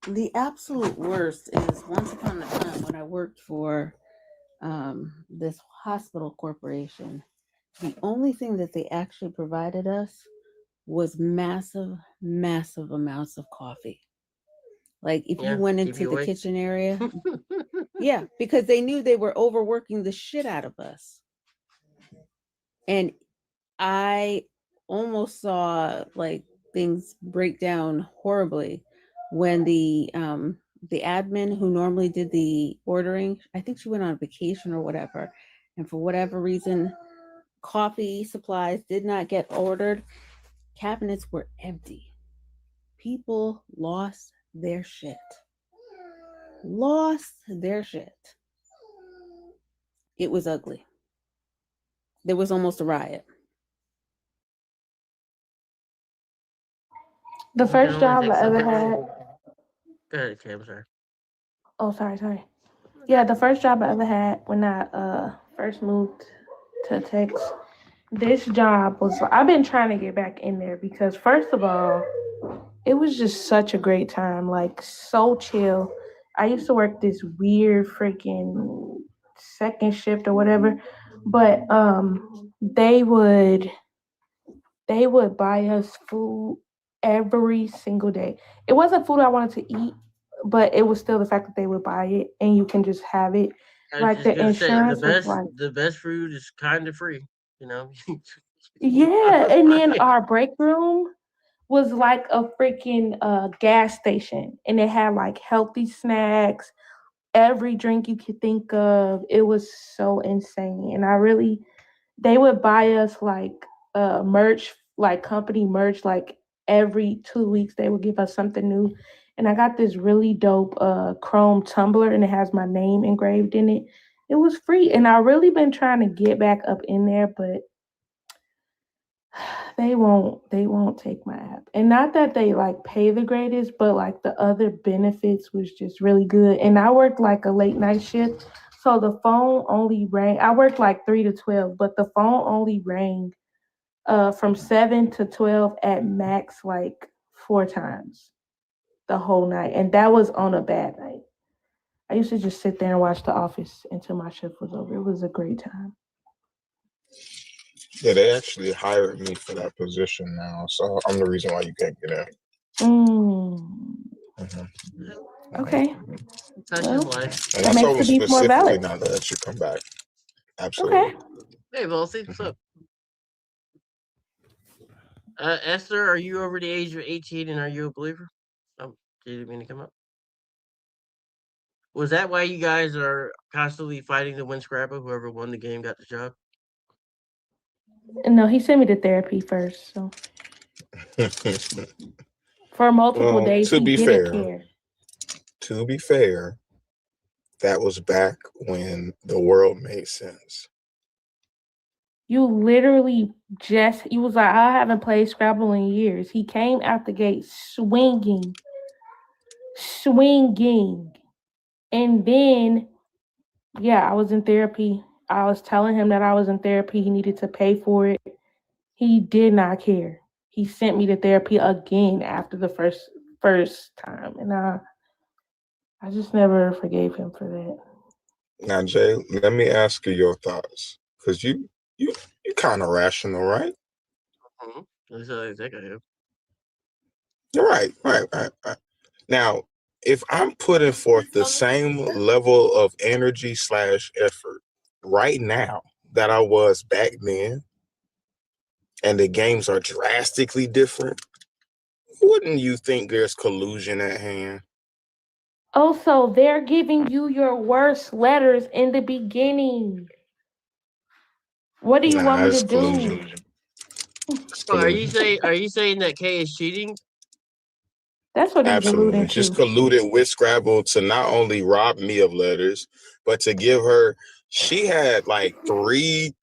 The absolute worst is once upon a time when I worked for this hospital corporation, the only thing that they actually provided us was massive amounts of coffee. Like if you went into the kitchen area, yeah, because they knew they were overworking the shit out of us. And I almost saw like things break down horribly when the admin who normally did the ordering, I think she went on vacation or whatever, and for whatever reason, coffee supplies did not get ordered. Cabinets were empty. People lost their shit. It was ugly. There was almost a riot. The first job I ever had. Go ahead, Cam, sorry. Oh, sorry. Yeah, the first job I ever had when I first moved to Texas. This job was, I've been trying to get back in there because first of all, it was just such a great time, like so chill. I used to work this weird freaking second shift or whatever, but they would buy us food every single day. It wasn't food I wanted to eat, but it was still the fact that they would buy it and you can just have it. I was Like just the gonna say insurance was like, the best food is kind of free, you know. yeah. And then our break room was like a freaking gas station, and it had like healthy snacks, every drink you could think of. It was so insane, and they would buy us like merch, like company merch, like every 2 weeks they would give us something new. And I got this really dope chrome tumbler, and it has my name engraved in it. It was free, and I really been trying to get back up in there, but they won't take my app. And not that they like pay the greatest, but like the other benefits was just really good. And I worked like a late night shift, so the phone only rang. I worked like 3 to 12, but the phone only rang from 7 to 12 at max, like 4 times the whole night, and that was on a bad night. I used to just sit there and watch The Office until my shift was over. It was a great time. Yeah, they actually hired me for that position now, so I'm the reason why you can't get in. Okay. That's Well, just life. And that I makes told the him beef more specifically valid. not to let you come back. Absolutely. Okay. Hey, Volsey, what's up? Esther, are you over the age of 18 and are you a believer? Oh, did you mean to come up? Was that why you guys are constantly fighting to win Scrabble? Whoever won the game got the job? No, he sent me to therapy first. So for multiple Well, days, he didn't care. to be fair, that was back when the world made sense. You literally he was like, I haven't played Scrabble in years. He came out the gate swinging. And then, yeah, I was in therapy. I was telling him that I was in therapy. He needed to pay for it. He did not care. He sent me to therapy again after the first time. And I just never forgave him for that. Now, Jay, let me ask you your thoughts. Because you kind of rational, right? You're right. Now, if I'm putting forth the same level of energy / effort right now that I was back then, and the games are drastically different, wouldn't you think there's collusion at hand? Also, they're giving you your worst letters in the beginning. What do you want me to do? Are you saying that K is cheating? That's what he's Absolutely. alluding Just to. colluded with Scrabble to not only rob me of letters, but to give her, she had like 3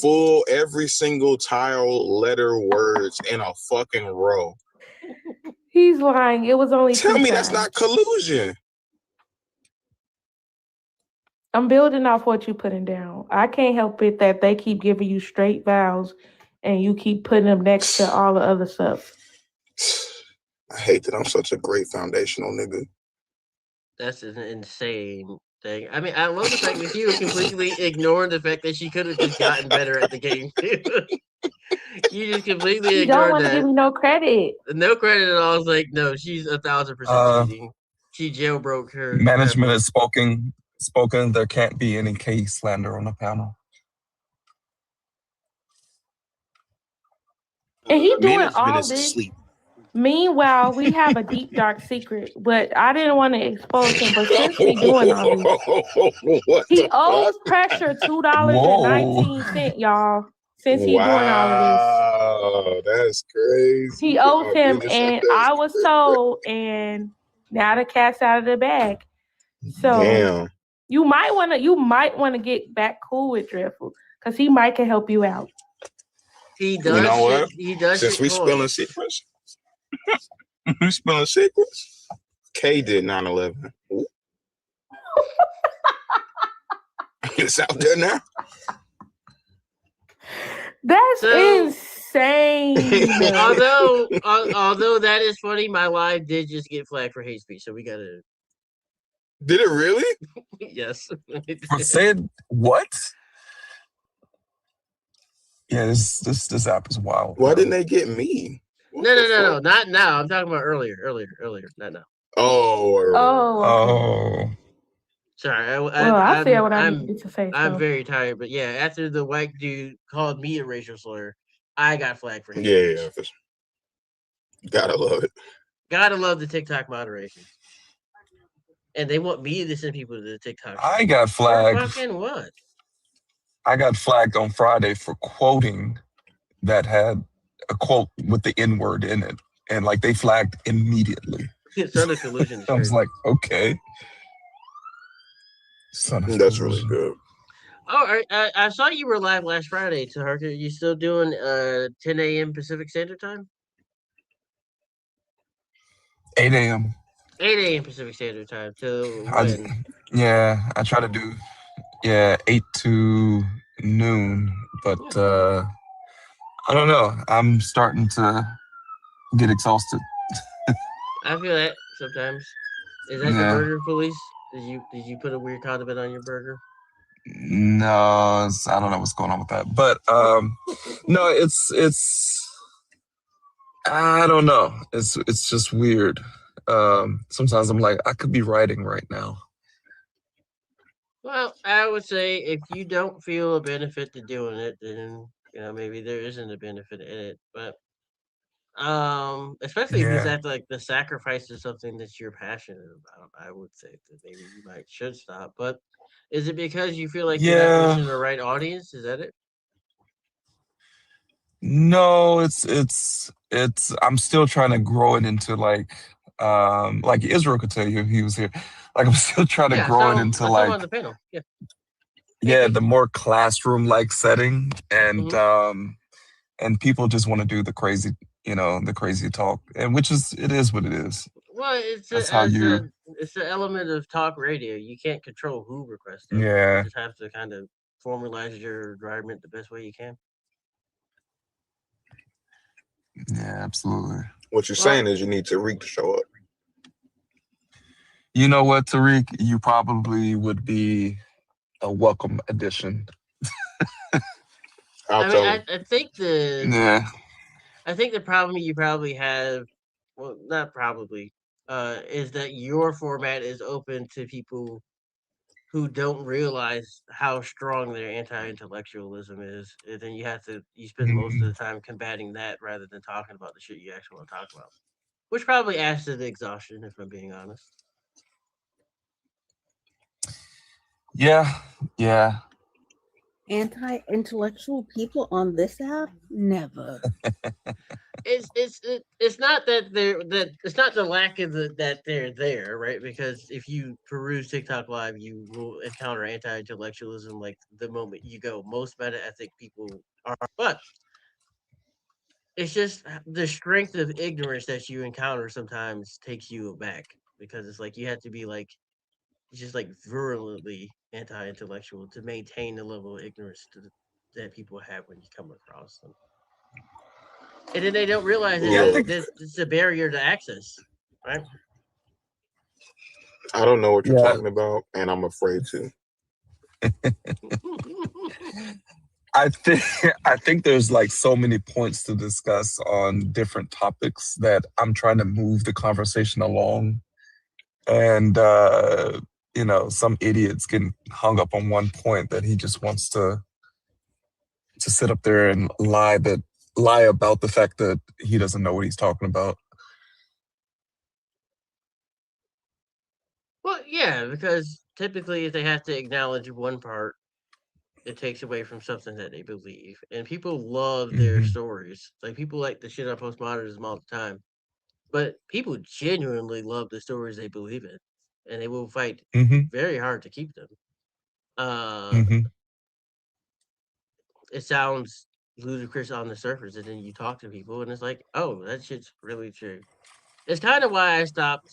full every single tile letter words in a fucking row. He's lying. It was only Tell 2 me times. that's not collusion. I'm building off what you're putting down. I can't help it that they keep giving you straight vowels and you keep putting them next to all the other stuff. I hate that I'm such a great foundational nigga. That's an insane thing. I mean, I love the fact that you were completely ignoring the fact that she could have just gotten better at the game too. You just completely You don't ignored want to that. give me no credit. No credit at all. I was like, no, she's 1,000% cheating. She jailbroke her. Management has spoken. There can't be any case slander on the panel. And he doing all this. Asleep. Meanwhile, we have a deep dark secret, but I didn't want to expose him. But since we doing all this, he owes Pressure $2.19, y'all. Since he doing all of this. Wow, that's crazy. He owes him, and I was told, and now the cat's out of the bag. So damn. You might want to get back cool with Dreadful because he might can help you out. He does. You know what? He does. Since we spilling secrets, K did 9/11. It's out there now. That's insane. although that is funny, my live did just get flagged for hate speech, so we gotta. Did it really? Yes. Said what? Yeah, this app is wild. Why didn't they get me? No, not now. I'm talking about earlier, not now. Oh. Sorry, I said what I needed to say. I'm very tired, but yeah, after the white dude called me a racial slur, I got flagged for hate speech. Yeah. Gotta love it. Gotta love the TikTok moderation. And they want me to send people to the TikTok. I got flagged. For fucking what? I got flagged on Friday for quoting that had a quote with the N-word in it. And like they flagged immediately. Son of collusion. I was like, okay. That's really good. All right. I saw you were live last Friday, Taharka. Are you still doing 10 a.m. Pacific Standard Time? 8 a.m. 8 a.m. Pacific Standard Time. To when? I try to do 8 to noon, but I don't know. I'm starting to get exhausted. I feel that sometimes. Is that the burger police? Did you put a weird condiment on your burger? No, I don't know what's going on with that. But no, it's I don't know. It's just weird. Sometimes I'm like, I could be writing right now. Well, I would say if you don't feel a benefit to doing it, then maybe there isn't a benefit in it. But especially if it's Yeah. at like the sacrifice of something that you're passionate about, I would say that maybe you should stop. But is it because you feel like you're not Yeah. reaching the right audience? Is that it? No, I'm still trying to grow it into like Israel could tell you if he was here. Like I'm still trying to Yeah, grow it into I saw him on like the panel. Yeah. the more classroom like setting Mhm. and people just want to do the crazy talk, and it is what it is. Well, That's how you it's the element of talk radio. You can't control who requests stuff. You yeah, just have to kind of formalize your environment the best way you can. yeah, absolutely. What you're Well, saying is you need Tariq to show up. You know what, Tariq? You probably would be a welcome addition. I'll I mean, tell him. Yeah. I think the problem you probably have, well, not probably, is that your format is open to people who don't realize how strong their anti-intellectualism is, and then you spend most of Mhm. the time combating that rather than talking about the shit you actually want to talk about, which probably adds to the exhaustion, if I'm being honest. Yeah. Yeah. Anti-intellectual people on this app? Never. It's not that it's not the lack of that they're there, right? Because if you peruse TikTok live, you will encounter anti-intellectualism like the moment you go. Most meta ethic people are, but it's just the strength of ignorance that you encounter sometimes takes you aback, because it's like you have to be like just like virulently anti-intellectual to maintain the level of ignorance that people have when you come across them. And then they don't realize Yeah, I Look, think that it's a barrier to access, right? I don't know what you're yeah. talking about, and I'm afraid to. I think there's like so many points to discuss on different topics that I'm trying to move the conversation along. And some idiots getting hung up on one point that he just wants to sit up there and lie about the fact that he doesn't know what he's talking about. Well, yeah, because typically if they have to acknowledge one part, it takes away from something that they believe. And people love their Hmm. stories. Like people like the shit on postmodernism all the time. But people genuinely love the stories they believe in. And they will fight Hmm. very hard to keep them. Uh Hmm. it sounds ludicrous on the surface, and then you talk to people and it's like, oh, that shit's really true. It's kind of why I stopped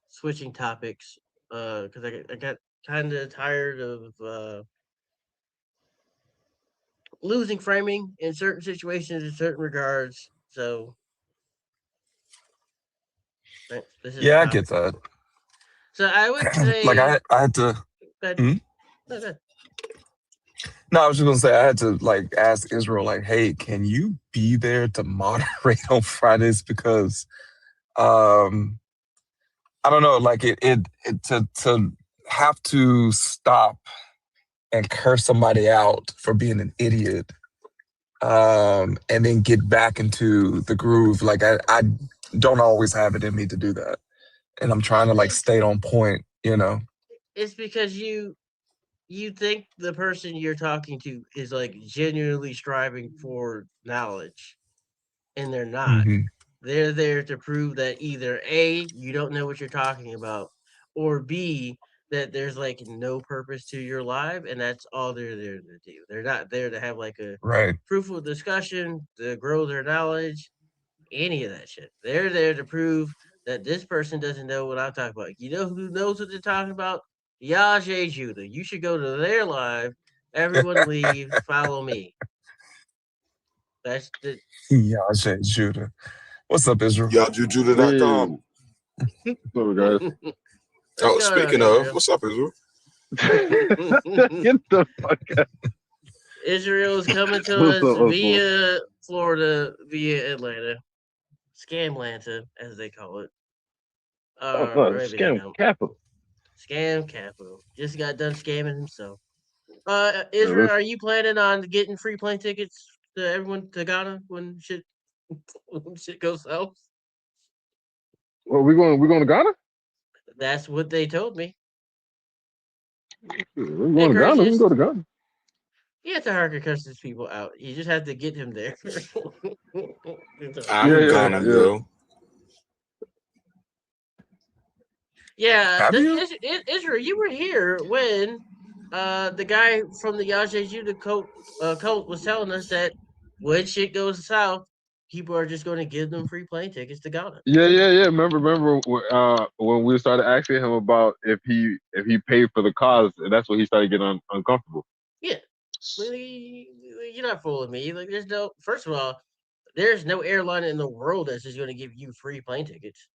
switching topics, because I got kind of tired of losing framing in certain situations in certain regards. So right, this is the Yeah, I get topic. that. So I would Like say I had to. that. Hmm? No, I was just gonna say I had to like ask Israel, like, hey, can you be there to moderate on Fridays? Because um I don't know, like it to have to stop and curse somebody out for being an idiot, and then get back into the groove. Like I don't always have it in me to do that. And I'm trying to like It's stay on point. it's because you think the person you're talking to is like genuinely striving for knowledge, and they're not. Hmm. They're there to prove that either A, you don't know what you're talking about, or B, that there's like no purpose to your life, and that's all they're there to do. They're not there to have like a Right. fruitful discussion, to grow their knowledge, any of that shit. They're there to prove that this person doesn't know what I'm talking about. You know who knows what they're talking about? B.A.A.S.H. Judah. You should go to their live. Everyone leave. Follow me. That's the. Yajay Judah. What's up, Israel? YahJujudah.com. What's up, guys? What's Oh, going on, speaking of, Israel? what's up, Israel? Get the fuck out. Israel is coming to What's us up, Oswald? via Florida, via Atlanta. Scamlanta, as they call it. No, Or maybe they scam don't. capital. Scam capital. Just got done scamming himself. Yeah, Israel, are you planning on getting free plane tickets to everyone to Ghana when shit goes south? well, we're going to Ghana? That's what they told me. We're going Hey, to Ghana. We can Gracious, go to Ghana. you have to hard cuss these people out. You just have to get him there. Yeah, I'm yeah, gonna yeah. go. Yeah, Have you? Israel, you were here when the guy from the Yajay Judah cult was telling us that when shit goes south, people are just going to give them free plane tickets to Ghana. Yeah. Remember when we started asking him about if he paid for the cause, and that's when he started getting uncomfortable. Yeah, you're not fooling me. Like, first of all, there's no airline in the world that's just going to give you free plane tickets.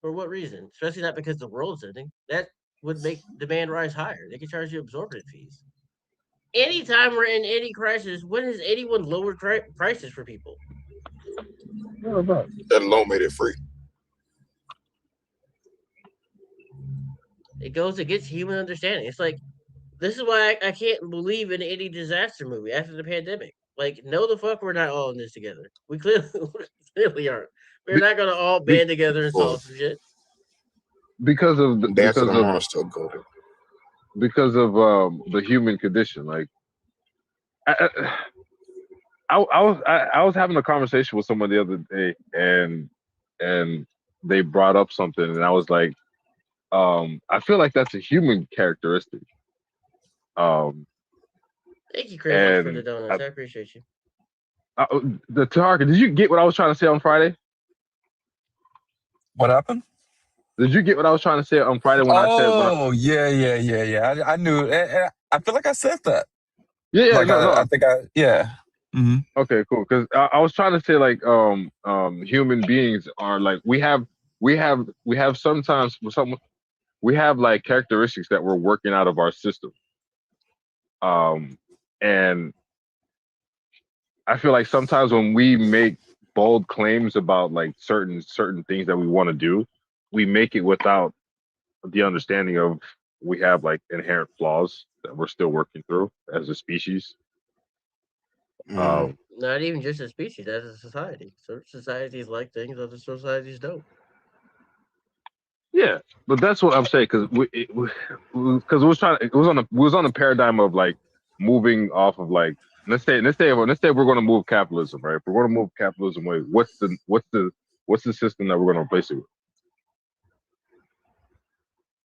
For what reason? Especially not because the world's ending. That would make demand rise higher. They could charge you absorbent fees. Anytime we're in any crisis, when has anyone lowered prices for people? That alone made it free. It goes against human understanding. It's like, this is why I can't believe in any disaster movie after the pandemic. Like, no, the fuck, we're not all in this together. We clearly aren't. We're Be, not going to all be, band together and Well, solve some shit. because of Dance of the Monster go to. the human condition. Like I was having a conversation with someone the other day, and they brought up something, and I was like, I feel like that's a human characteristic. Thank you, Chris, for the And donuts. I appreciate you. The target. Did you get what I was trying to say on Friday? What happened? Did you get what I was trying to say on Friday when I said when Oh, yeah. I knew it. I feel like I said that. yeah, Like no. I think yeah. Mm-hmm. Okay, cool. Because I was trying to say like human beings are like we have sometimes we have like characteristics that we're working out of our system. And I feel like sometimes when we make bold claims about like certain things that we want to do, we make it without the understanding of we have like inherent flaws that we're still working through as a species. Not even just a species, as a society. Certain societies like things, other societies don't. Yeah, but that's what I'm saying because it was on a paradigm of like moving off of like let's say we're going to move capitalism, right? If we're going to move capitalism away, what's the system that we're going to replace it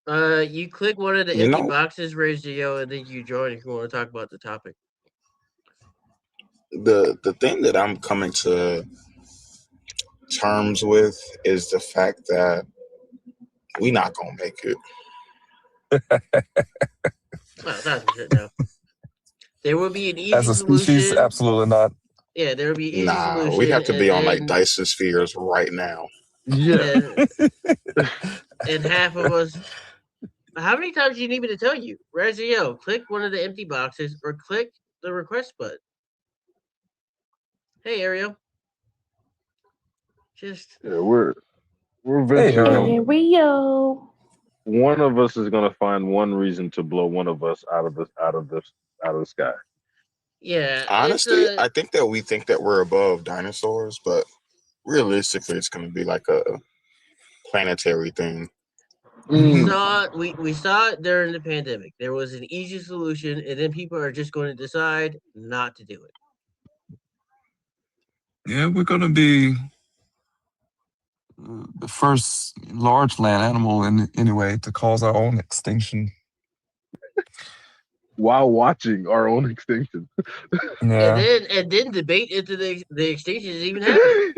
with? You click one of the You empty know, boxes, raise the yo, and then you join if you want to talk about the topic. the thing that I'm coming to terms with is the fact that we not gonna make it. Well, that's shit now. There will be an As easy a species, solution. absolutely not. Yeah, there will be an easy Nah, solution, we have to and be on like then Dyson spheres right now. Yeah, and half of us. How many times do you need me to tell you? Razio, click one of the empty boxes or click the request button. Hey, Ariel. Just yeah, we're Hey, eventually Ariel. going. Hey, Rio. One of us is going to find one reason to blow one of us out of the sky. yeah, it's Honestly, I think that we think that we're above dinosaurs, but realistically, it's going to be like a planetary thing. we Mm. saw we saw it during the pandemic. There was an easy solution, and then people are just going to decide not to do it. Yeah, we're gonna be the first large land animal in anyway to cause our own extinction. While watching our own extinction. Yeah. And then debate into the extinction is even happening.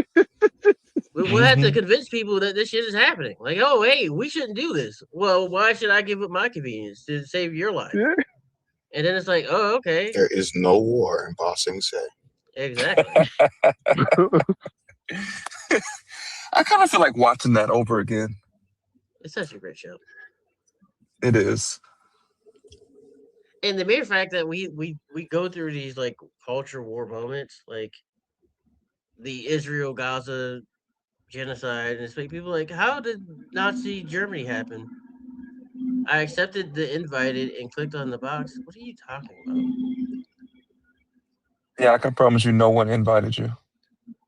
We'll have to Mm-hmm. convince people that this shit is happening. Like, oh, hey, we shouldn't do this. Well, why should I give up my convenience to save your life? Yeah. And then it's like, oh, okay. There is no war in Bossing Say. Exactly. I kind of feel like watching that over again. It's such a great show. It is. And the mere fact that we go through these like culture war moments, like the Israel Gaza genocide, and it's like people like, how did Nazi Germany happen? I accepted the invite and clicked on the box. What are you talking about? Yeah, I can promise you, no one invited you.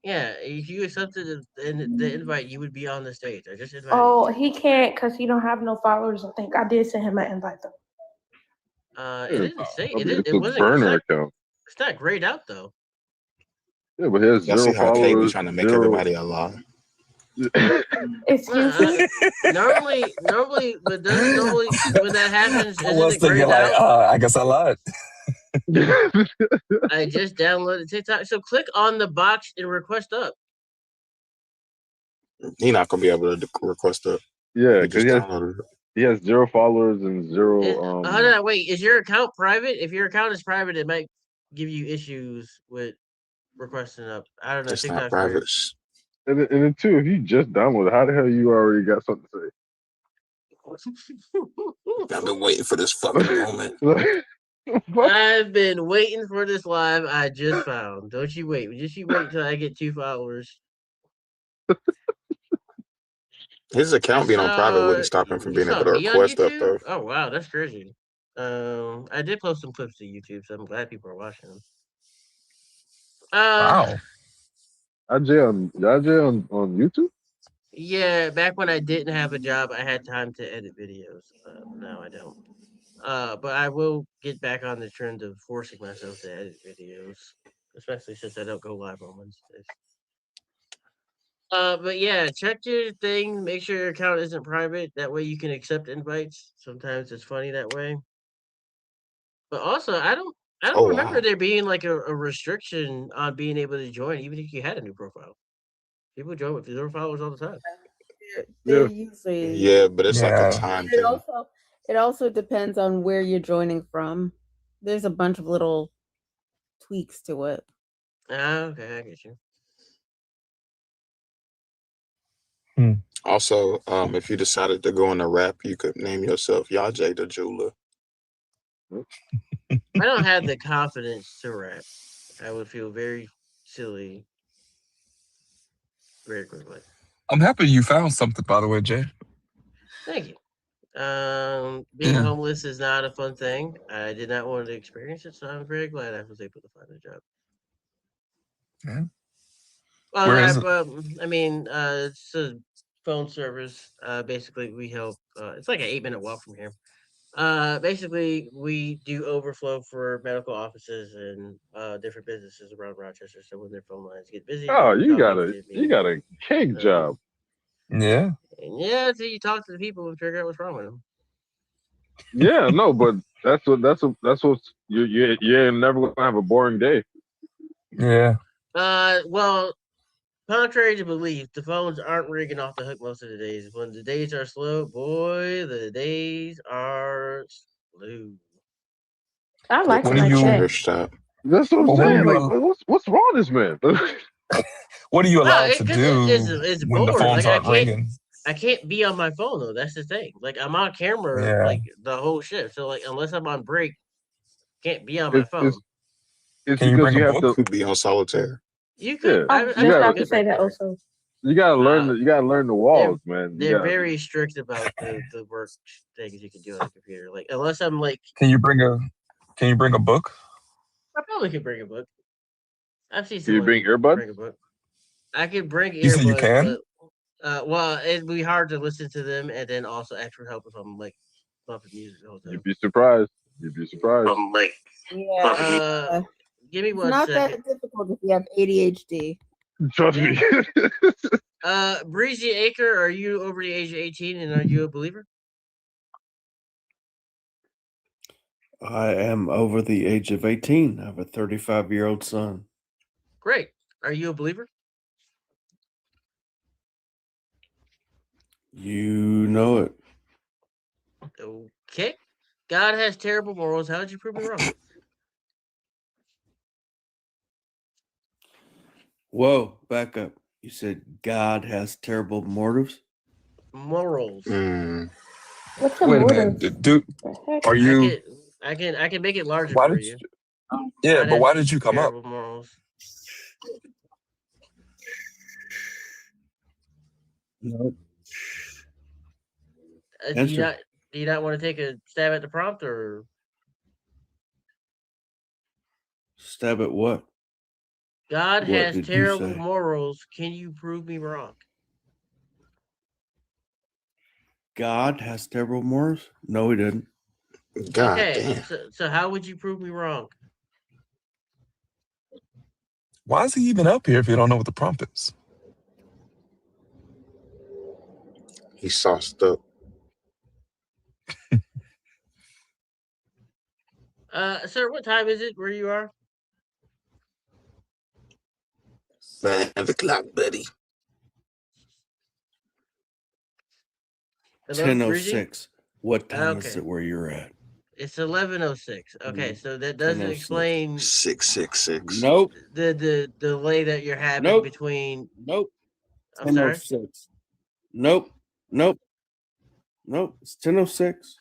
Yeah, if you accepted the invite, you would be on the stage. I just invited Oh, you. he can't because he don't have no followers. I think I did send him an invite though. It didn't say I it. mean, it's It a wasn't. burner account. It's not grayed out though. Yeah, but he has Y'all zero see how Kate be followers. trying to make everybody a lie. Excuse me. Normally, but doesn't normally when that happens, I isn't was it thinking grayed like, out? I guess I lied. I just downloaded TikTok. So click on the box and request up. He not gonna be able to request it. Yeah, He because just downloaded it. he has 0 followers and zero. Hold on, wait. Is your account private? If your account is private, it might give you issues with requesting up. I don't know. It's not TikTok's weird. private. And then too, if you just downloaded, how the hell you already got something to I've been waiting for this fucking moment. say? I've been waiting for this live. I just found. Don't you wait. Just you wait till I get 2 followers. His account being on private wouldn't stop him from being able to me on request stuff YouTube? though. Oh wow, that's crazy. I did post some clips to YouTube, so I'm glad people are watching them. Wow. IJ on YouTube? Yeah, back when I didn't have a job, I had time to edit videos. Now I don't. But I will get back on the trend of forcing myself to edit videos, especially since I don't go live on Wednesdays. But yeah, check your thing. Make sure your account isn't private. That way you can accept invites. Sometimes it's funny that way. But also, I don't Oh remember wow. there being like a restriction on being able to join, even if you had a new profile. People join with 0 followers all the time. They're Yeah. usually Yeah, but it's like a Yeah. time it thing. also depends on where you're joining from. There's a bunch of little tweaks to it. Okay, I get you. Also, if you decided to go into rap, you could name yourself Yaje the Jeweler. I don't have the confidence to rap. I would feel very silly very quickly. I'm happy you found something, by the way, Jay. Thank you. Being Yeah. homeless is not a fun thing. I did not want to experience it, so I'm very glad I was able to find a job. Yeah. Well, Where is it? I mean, it's a phone service. Basically, we help. It's like an 8-minute walk from here. Basically, we do overflow for medical offices and different businesses around Rochester. So when their phone lines get busy, Oh, people you call got me a to me. cake job. Yeah. And yeah, so you talk to the people and figure out what's wrong with them. Yeah, no, but that's what you're never gonna have a boring day. Yeah. Well, contrary to belief, the phones aren't ringing off the hook most of the days. When the days are slow, boy, the days are slow. I like What it do like you? that. That's what I'm Well, what do saying. Like, you? what's wrong with this man? What are you Wow, allowed to because do it's when the bored. phones Like aren't ringing? I can't be on my phone though. That's the thing. Like I'm on camera Yeah. like the whole shift. So like unless I'm on break, can't be on my it's phone. it's Can you because bring a you have to. book? Could be on solitaire. You Yeah, could. I was I you just probably gotta about to could say bring that paper. also. you gotta learn the walls, man. You They're gotta. very strict about the work things you can do on a computer. Like unless I'm like, Can you bring a book? I probably could bring a book. I've seen Can you bring someone earbuds? bring a book. I could bring You say you earbuds, can? but well, it'd be hard to listen to them and then also ask for help if I'm like bumping music the whole time. You'd be surprised. You'd be surprised. I'm like, Yeah. give me It's one not second. that difficult if you have ADHD. Trust me. Breezy Acre, are you over the age of 18 and are you a believer? I am over the age of 18. I have a 35-year-old son. Great. Are you a believer? You know it. Okay. God has terrible morals. How did you prove me wrong? Whoa, back up. You said God has terrible motives? Morals. What's a Wait a motive? minute, dude. The heck? Are you? I can make it larger Why for did you. you? Yeah, God but has why did you come up? terrible morals. Nope. Do you not want to take a stab at the prompt, or Stab at what? God What has did you terrible say? morals? Can you prove me wrong? God has terrible morals? No, he didn't. God Okay, damn. so how would you prove me wrong? Why is he even up here if you don't know what the prompt is? He's sauced up. Sir, what time is it where you are? 5 o'clock, buddy. Hello, 10:06. What time is Okay. it where you're at? It's 11:06. Okay, so that doesn't 10:06. explain 666. Nope. the delay that you're having Nope. between. Nope. I'm sorry. 10:06. Nope. Nope. Nope. It's 10:06.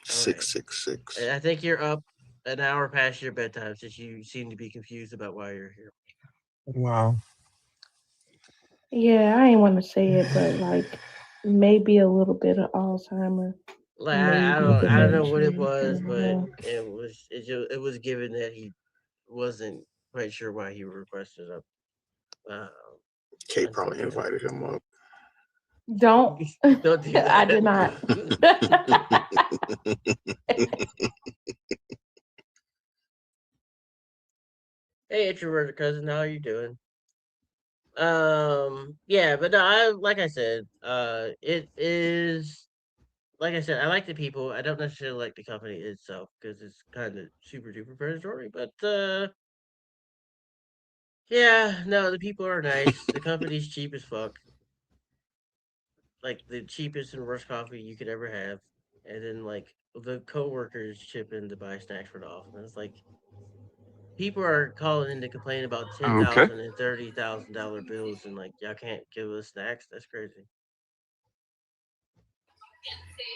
666. I think you're up an hour past your bedtime since you seem to be confused about why you're here. Wow. Yeah, I ain't want to say it, but like maybe a little bit of Alzheimer, Like maybe I don't know what it dementia. was, but Yeah. it was given that he wasn't quite sure why he requested a. Kate probably invited him up. Don't Don't do that. I did not. Hey, introverted cousin, how are you doing? Yeah, but no, like I said, it is like I said, I like the people. I don't necessarily like the company itself because it's kind of super duper predatory. But yeah, no, the people are nice. The company's cheap as fuck, like the cheapest and worst coffee you could ever have. And then like the coworkers chip in to buy snacks for the office. And it's like people are calling in to complain about Okay. $10,000 and $30,000 bills, and like y'all can't give us snacks. That's crazy.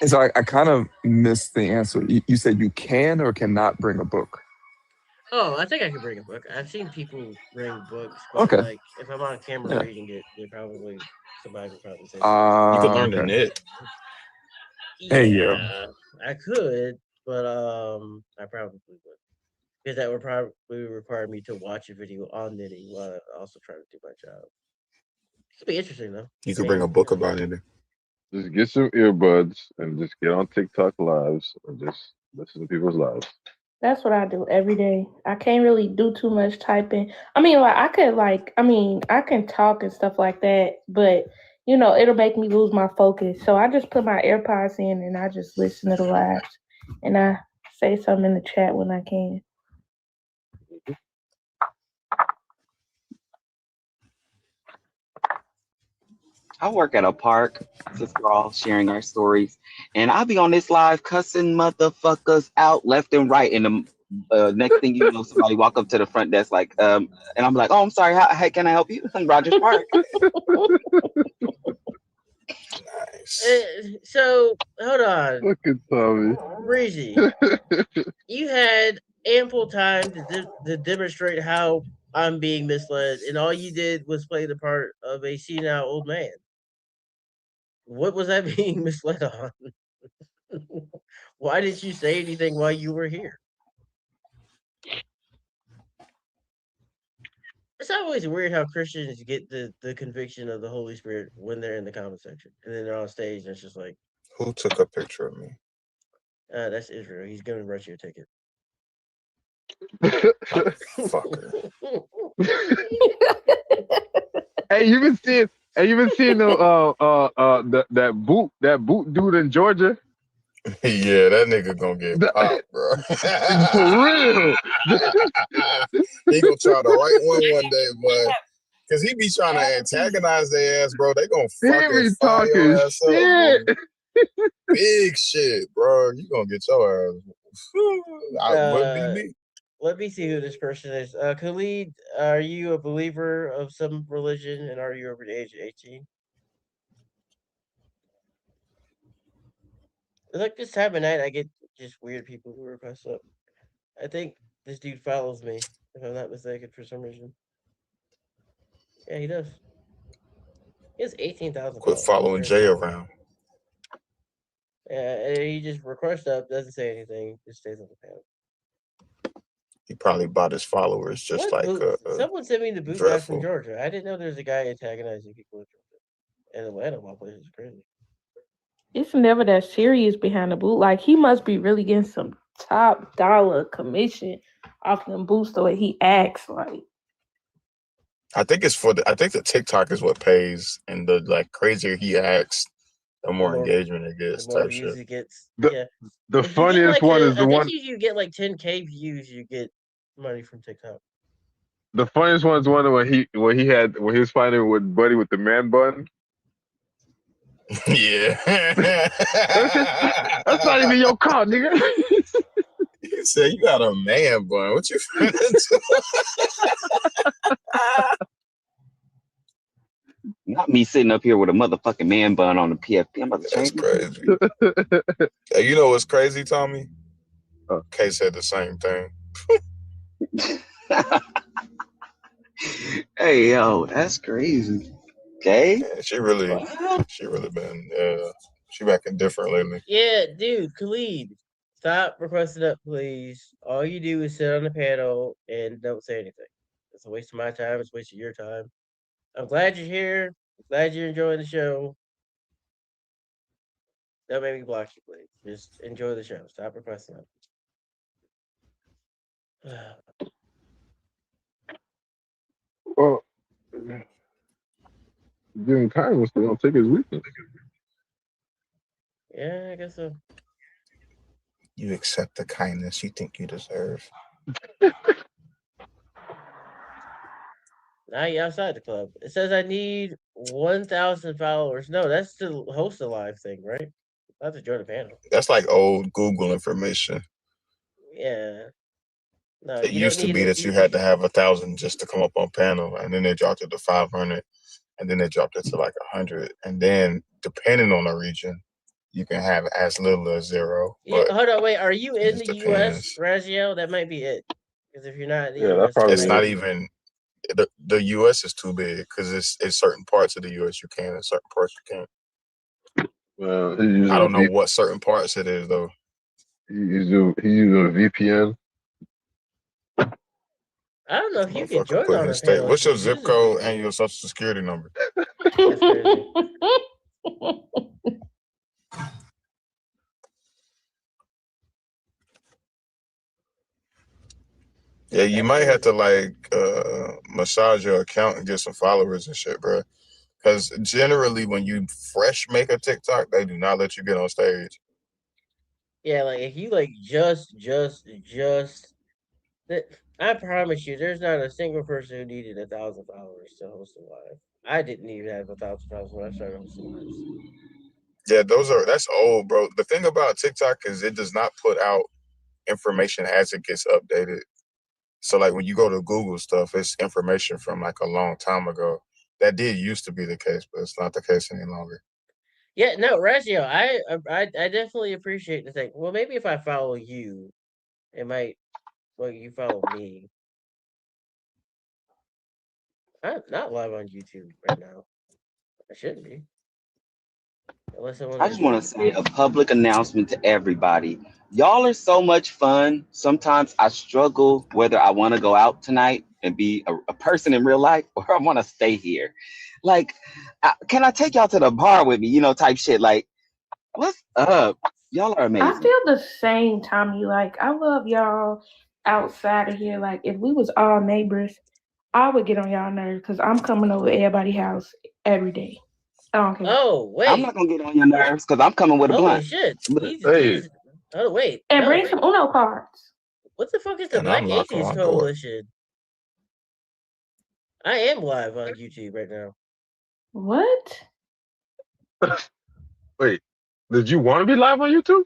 And so I kind of missed the answer. You said you can or cannot bring a book. Oh, I think I could bring a book. I've seen people bring books, but Okay. like if I'm on camera Yeah. reading it, somebody would probably say something. You could learn to Okay. knit. Hey, yeah. Yeah, I could, but I probably would because that would probably require me to watch a video on knitting while I also try to do my job. It could be interesting though. You I could bring a mean, book about it. Just get some earbuds and just get on TikTok lives and just listen to people's lives. That's what I do every day. I can't really do too much typing. I mean, like I can talk and stuff like that, but it'll make me lose my focus. So I just put my AirPods in and I just listen to the lives, and I say something in the chat when I can. I work at a park since we're all sharing our stories, and I'll be on this live cussing motherfuckers out left and right. And the next thing you know, somebody walk up to the front desk and I'm like, "Oh, I'm sorry. How can I help you?" I'm Rogers Park. Nice. So hold on, Look at Tommy. Breezy. You had ample time to demonstrate how I'm being misled, and all you did was play the part of a senile old man. What was that being misled on? Why didn't you say anything while you were here? It's always weird how Christians get the conviction of the Holy Spirit when they're in the comment section, and then they're on stage, and it's just like, Who took a picture of me? that's Israel. He's gonna write you a ticket. Fucker. Hey, you been seeing? Hey, you been seeing that boot dude in Georgia? Yeah, that nigga gonna get popped, bro. For real. He gonna try the right one day, but cause he be trying to antagonize their ass, bro. They gonna He fucking be fire your talking ass up, shit. bro. Big shit, bro. You gonna get your ass. I wouldn't be me. Let me see who this person is. Khalid, are you a believer of some religion, and are you over the age of 18? Like this time of night, I get just weird people who request up. I think this dude follows me, if I'm not mistaken, for some reason. Yeah, he does. He has 18,000 Quit followers. following Jay around. Yeah, he just requests up, doesn't say anything, just stays on the panel. He probably bought his followers just What like boot? Someone sent me the boot guy from Dreadful. Georgia. I didn't know there's a guy antagonizing people in Georgia. And Atlanta, my place is crazy. It's never that serious behind the boot. Like he must be really getting some top dollar commission off them boots the way he acts. Like I think it's for I think the TikTok is what pays, and the like crazier he acts, the more engagement it gets. The more Type views shit. it gets. The If you funniest get like one is the I think one. if you get like 10K views, you get money from TikTok. The funniest one is one when he was fighting with Buddy with the man bun. Yeah. That's not even your car, nigga. You said you got a man bun. What you finna do? Not me sitting up here with a motherfucking man bun on the PFP. I'm about to change. That's crazy. Hey, you know what's crazy, Tommy? Kay said the same thing. Hey, yo, that's crazy. Okay. Yeah, she really been she acting different lately. Yeah, dude, Khalid, stop requesting up, please. All you do is sit on the panel and don't say anything. It's a waste of my time. It's a waste of your time. I'm glad you're here. I'm glad you're enjoying the show. Don't make me block you, please. Just enjoy the show. Stop requesting up. Well, giving kindness, they don't take his weakness. Yeah, I guess so. You accept the kindness you think you deserve. Now you're outside the club. It says I need 1,000 followers. No, that's to host a live thing, right? Not to join a panel. That's like old Google information. Yeah. No, It you used don't to need be it. that you had to have 1,000 just to come up on panel, and then they dropped it to 500, and then they dropped it to like 100, and then depending on the region, you can have as little as 0. Yeah, But hold on, wait. Are you in the U.S., depends. Raziel? That might be it. Because if you're not in the Yeah, that U.S., probably It's not even the U.S. is too big because it's certain parts of the U.S. you can, and certain parts you can't. Well, he's using I don't know what certain parts it is though. He's using a VPN. I don't know if you can Motherfucker join put on a his state. panel. What's If you your zip use a code and VPN. your social security number? That's crazy. Yeah, you might have to like massage your account and get some followers and shit, bro. Because generally, when you fresh make a TikTok, they do not let you get on stage. Yeah, like if you like just that, I promise you, there's not a single person who needed 1,000 followers to host a live. I didn't even have 1,000 followers when I started hosting lives. Yeah, that's old, bro. The thing about TikTok is it does not put out information as it gets updated. So like when you go to Google stuff, it's information from like a long time ago. That did used to be the case, but it's not the case any longer. Yeah, no, Razio, I definitely appreciate the thing. Well, maybe if I follow you, it might. Well, you follow me. I'm not live on YouTube right now. I shouldn't be. Unless someone I just want to say a public announcement to everybody. Y'all are so much fun. Sometimes I struggle whether I want to go out tonight and be a person in real life or I want to stay here. Like, can I take y'all to the bar with me? You know, type shit. Like, what's up? Y'all are I amazing. feel the same, Tommy. Like I love y'all outside of here. Like if we was all neighbors, I would get on y'all nerves because I'm coming over to everybody's house every day. I don't care. Oh wait, I'm not gonna get on your nerves because I'm coming with a holy blunt. shit! Look, Hey, Oh wait, And no. bring some Uno cards. What the fuck is the And I'm Black knocking Atheist on door. Coalition? I am live on YouTube right now. What? wait, did you want to be live on YouTube?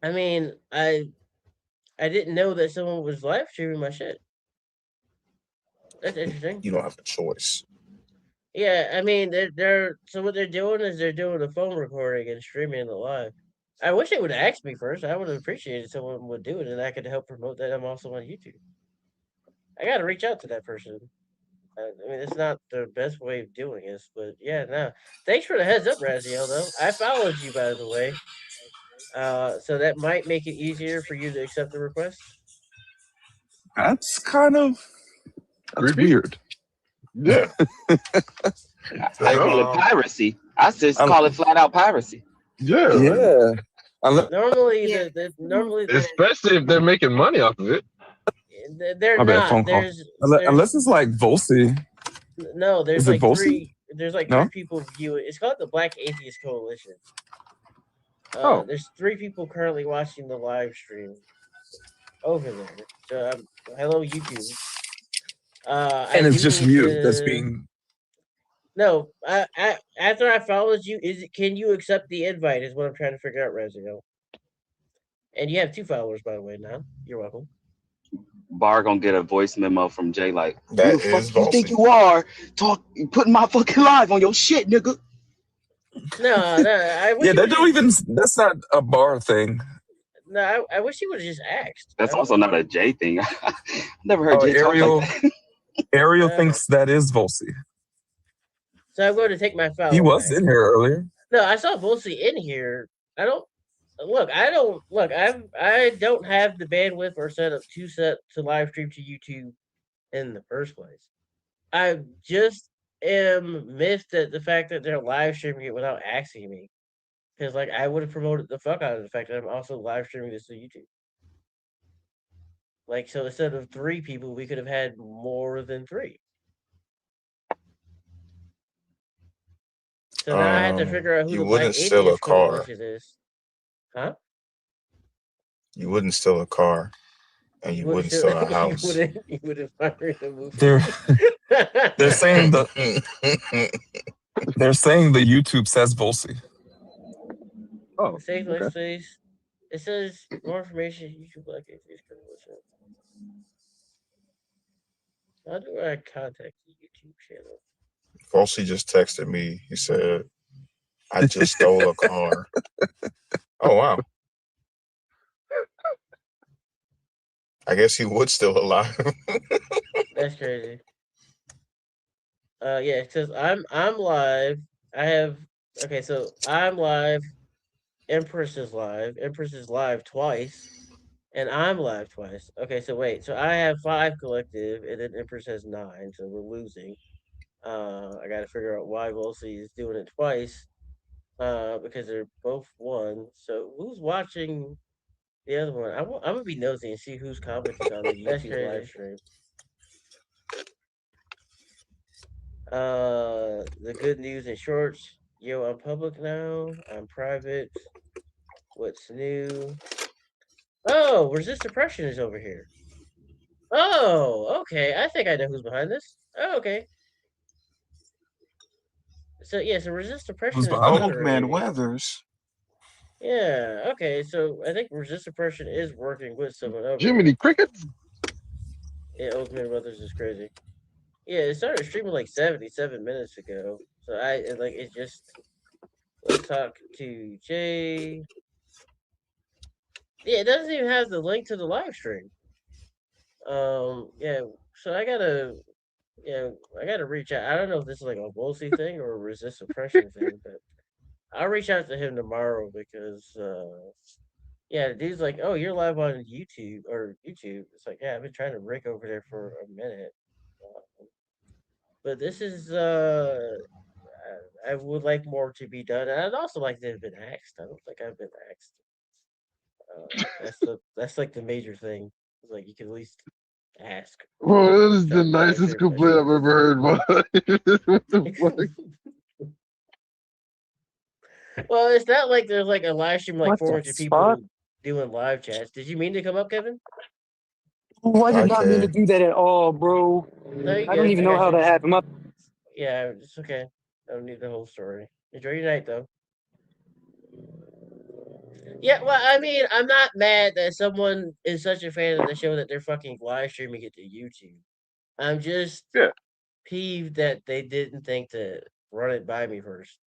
I mean, I didn't know that someone was live streaming my shit. That's interesting. You don't have a choice. Yeah, I mean, they're so what they're doing is they're doing a phone recording and streaming it live. I wish they would have asked me first. I would have appreciated someone would do it, and I could help promote that I'm also on YouTube. I got to reach out to that person. I mean, it's not the best way of doing this, but yeah, no. Thanks for the heads up, Raziel. Though I followed you, by the way. So that might make it easier for you to accept the request. That's kind of Creepy? weird. Yeah. I Hey, call it mom. piracy. I just Um, call it flat out piracy. Yeah. Like, yeah. Unless, Normally, Yeah. normally especially if they're making money off of it. they're my bad, not. phone call. There's Unless it's like Volsi. no. There's Is it like Volsi? three. There's like No? three people view it. It's called the Black Atheist Coalition. Oh. There's three people currently watching the live stream over there. So hello YouTube. I And it's do just need you that's to. being. No, after I followed you, can you accept the invite? Is what I'm trying to figure out, Rezo. And you have 2 followers, by the way. Now you're welcome. Bar gonna get a voice memo from Jay like, "Who That the fuck is you think Volsy. you are? Putting my fucking live on your shit, nigga." No, I wish Yeah, you they would don't just. even. That's not a bar thing. No, I wish he would have just asked. That's also not a Jay thing. Never heard Oh, Jay talk like Ariel. that. Ariel thinks that is Volsi. So I'm going to take my He follow was back. in here earlier. No, I saw Volsey in here. I don't look. I don't look. I don't have the bandwidth or setup to live stream to YouTube in the first place. I just am miffed at the fact that they're live streaming it without asking me. Because like I would have promoted the fuck out of the fact that I'm also live streaming this to YouTube. Like so instead of 3 people, we could have had more than 3. So now I had to figure out who You the Black wouldn't steal a Atheist car. Coalition is. Huh? You wouldn't steal a car, and you wouldn't steal a house. You wouldn't fired a movie. They're saying they're saying the YouTube says Volsi. Oh. Save Okay. life space. It says more information. YouTube Black Atheist Coalition. How do I contact the YouTube channel? Volsy just texted me. He said, "I just stole a car." Oh wow. I guess he would still alive. That's crazy. Yeah, because I'm live. I have okay, so I'm live. Empress is live. Empress is live twice, and I'm live twice. Okay, so wait, so I have 5 collective, and then Empress has 9, so we're losing. I got to figure out why Volsey is doing it twice. Because they're both 1. So who's watching the other one? I'm gonna be nosy and see who's commenting on the YouTube live stream. The good news in shorts. Yo, I'm public now. I'm private. What's new? Oh, resist oppression is over here. Oh, okay. I think I know who's behind this. Oh, okay. So yeah, so resist oppression Who's is behind it? Old man moderating. Weathers. Yeah. Okay. So I think resist oppression is working with someone over Jiminy there. Crickets? Yeah, Old Man Brothers is crazy. Yeah, it started streaming like 77 minutes ago. So it just let's talk to Jay. Yeah, it doesn't even have the link to the live stream. Yeah, so I gotta reach out. I don't know if this is like a Wolsey thing or a resist oppression thing, but I'll reach out to him tomorrow because yeah, the dude's like, oh, you're live on YouTube or YouTube. It's like, yeah, I've been trying to rake over there for a minute. But this is I would like more to be done, and I'd also like to have been axed. I don't think I've been axed. That's like the major thing. Like you can at least ask. Well, this is the Start live nicest stream complaint I've ever heard. What the fuck? Well, it's not like there's like a live stream like What the 400 fuck? people doing live chats. Did you mean to come up, Kevin? Oh, I did I not mean to can. do that at all, bro. No, you I don't good. even I know got how you. that happened. Yeah, it's okay. I don't need the whole story. Enjoy your night, though. Yeah, well, I mean, I'm not mad that someone is such a fan of the show that they're fucking live streaming it to YouTube. I'm just Yeah. peeved that they didn't think to run it by me first.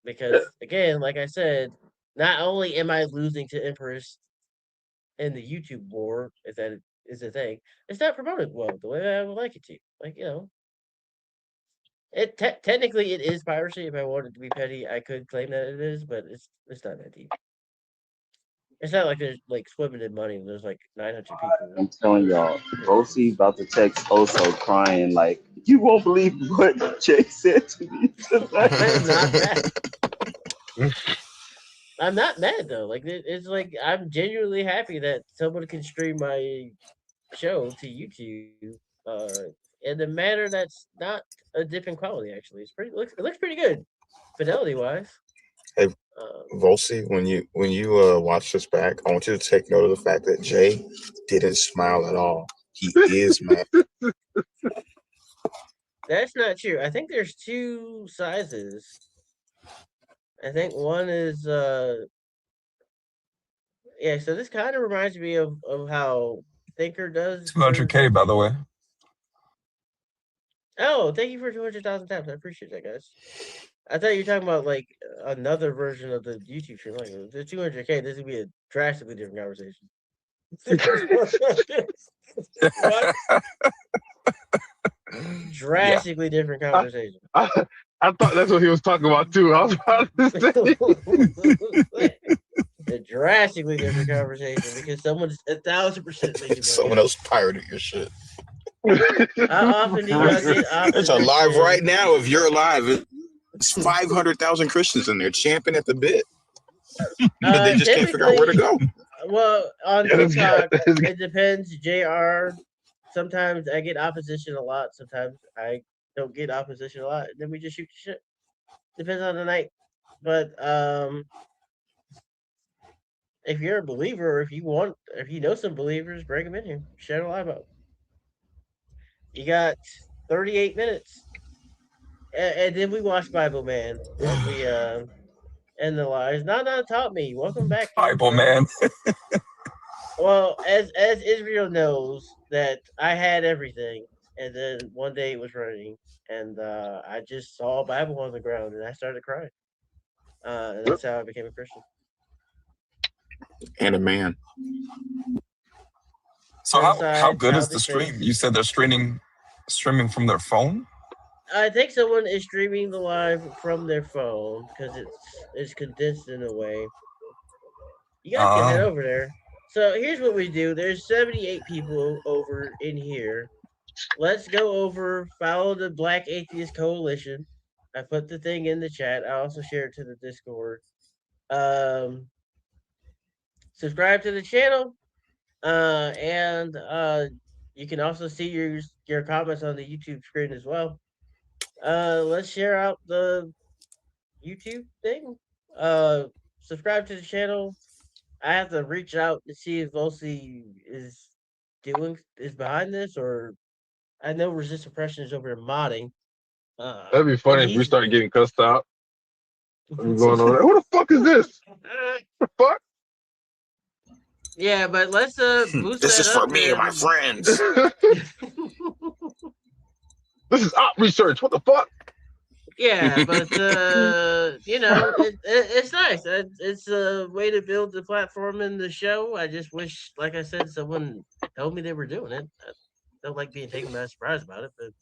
Because, again, like I said, not only am I losing to Empress in the YouTube war, if that is a thing, it's not promoted well the way I would like it to. Like, Technically it is piracy. If I wanted to be petty, I could claim that it is, but it's not that deep. It's not like there's like swimming in money. There's like 900 people. I'm telling y'all, Bosie about to text Oso crying like, you won't believe what Jay said to me tonight. I am not mad. I'm not mad though. Like it's like I'm genuinely happy that someone can stream my show to YouTube in a manner that's not a dip in quality. Actually, it looks pretty good, fidelity wise. Hey, Volsi, when you watch this back, I want you to take note of the fact that Jay didn't smile at all. He is mad. That's not true. I think there's two sizes. I think one is yeah. So this kind of reminds me of how Thinker does. 200K, by the way. Oh, thank you for 200,000 taps. I appreciate that, guys. I thought you were talking about like another version of the YouTube stream. Like the 200K, this would be a drastically different conversation. What? Drastically different conversation. I thought that's what he was talking about too. I was about to say. A drastically different conversation because someone's 1,000% making Someone else pirated your shit. How often do y'all get It's alive right now. If you're alive, it's 500,000 Christians in there champing at the bit, but they just can't figure out where to go. Well, on TikTok, it depends. JR, sometimes I get opposition a lot. Sometimes I don't get opposition a lot. And then we just shoot the shit. Depends on the night. But if you're a believer, or if you know some believers, bring them in here. Share a live out. You got 38 minutes. And then we watch Bible Man as we end the lives. Not taught me. Welcome back, Bible Man. Well, as Israel knows that I had everything, and then one day it was raining, and I just saw a Bible on the ground, and I started crying. And that's how I became a Christian. And a man. So how good is the stream? You said they're streaming from their phone? I think someone is streaming the live from their phone because it's condensed in a way. You guys can head over there. So here's what we do. There's 78 people over in here. Let's go over, follow the Black Atheist Coalition. I put the thing in the chat. I also shared it to the Discord. Subscribe to the channel. And you can also see your comments on the YouTube screen as well. Let's share out the YouTube thing. Subscribe to the channel. I have to reach out to see if Volsi is behind this, or I know Resist Oppression is over there modding. That'd be funny if we started getting cussed out. I'm going over there. Who the fuck is this? The fuck? Yeah, but let's boost this that is for up, me and my friends. This is op research. What the fuck? Yeah, but it's nice. It's a way to build the platform in the show. I just wish, like I said, someone told me they were doing it. I don't like being taken by surprise about it, but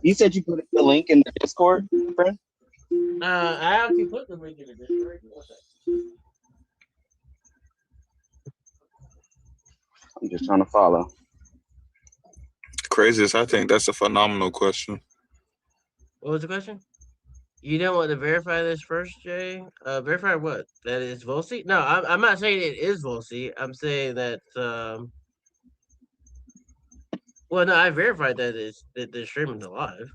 You said you put the link in the Discord, friend? I actually put the link in the Discord. I'm just trying to follow. Craziest, I think that's a phenomenal question. What was the question? You don't want to verify this first, Jay? Verify what? That is Volsi? No, I'm not saying it is Volsi. I'm saying that. Well, no, I verified that they're streaming it live.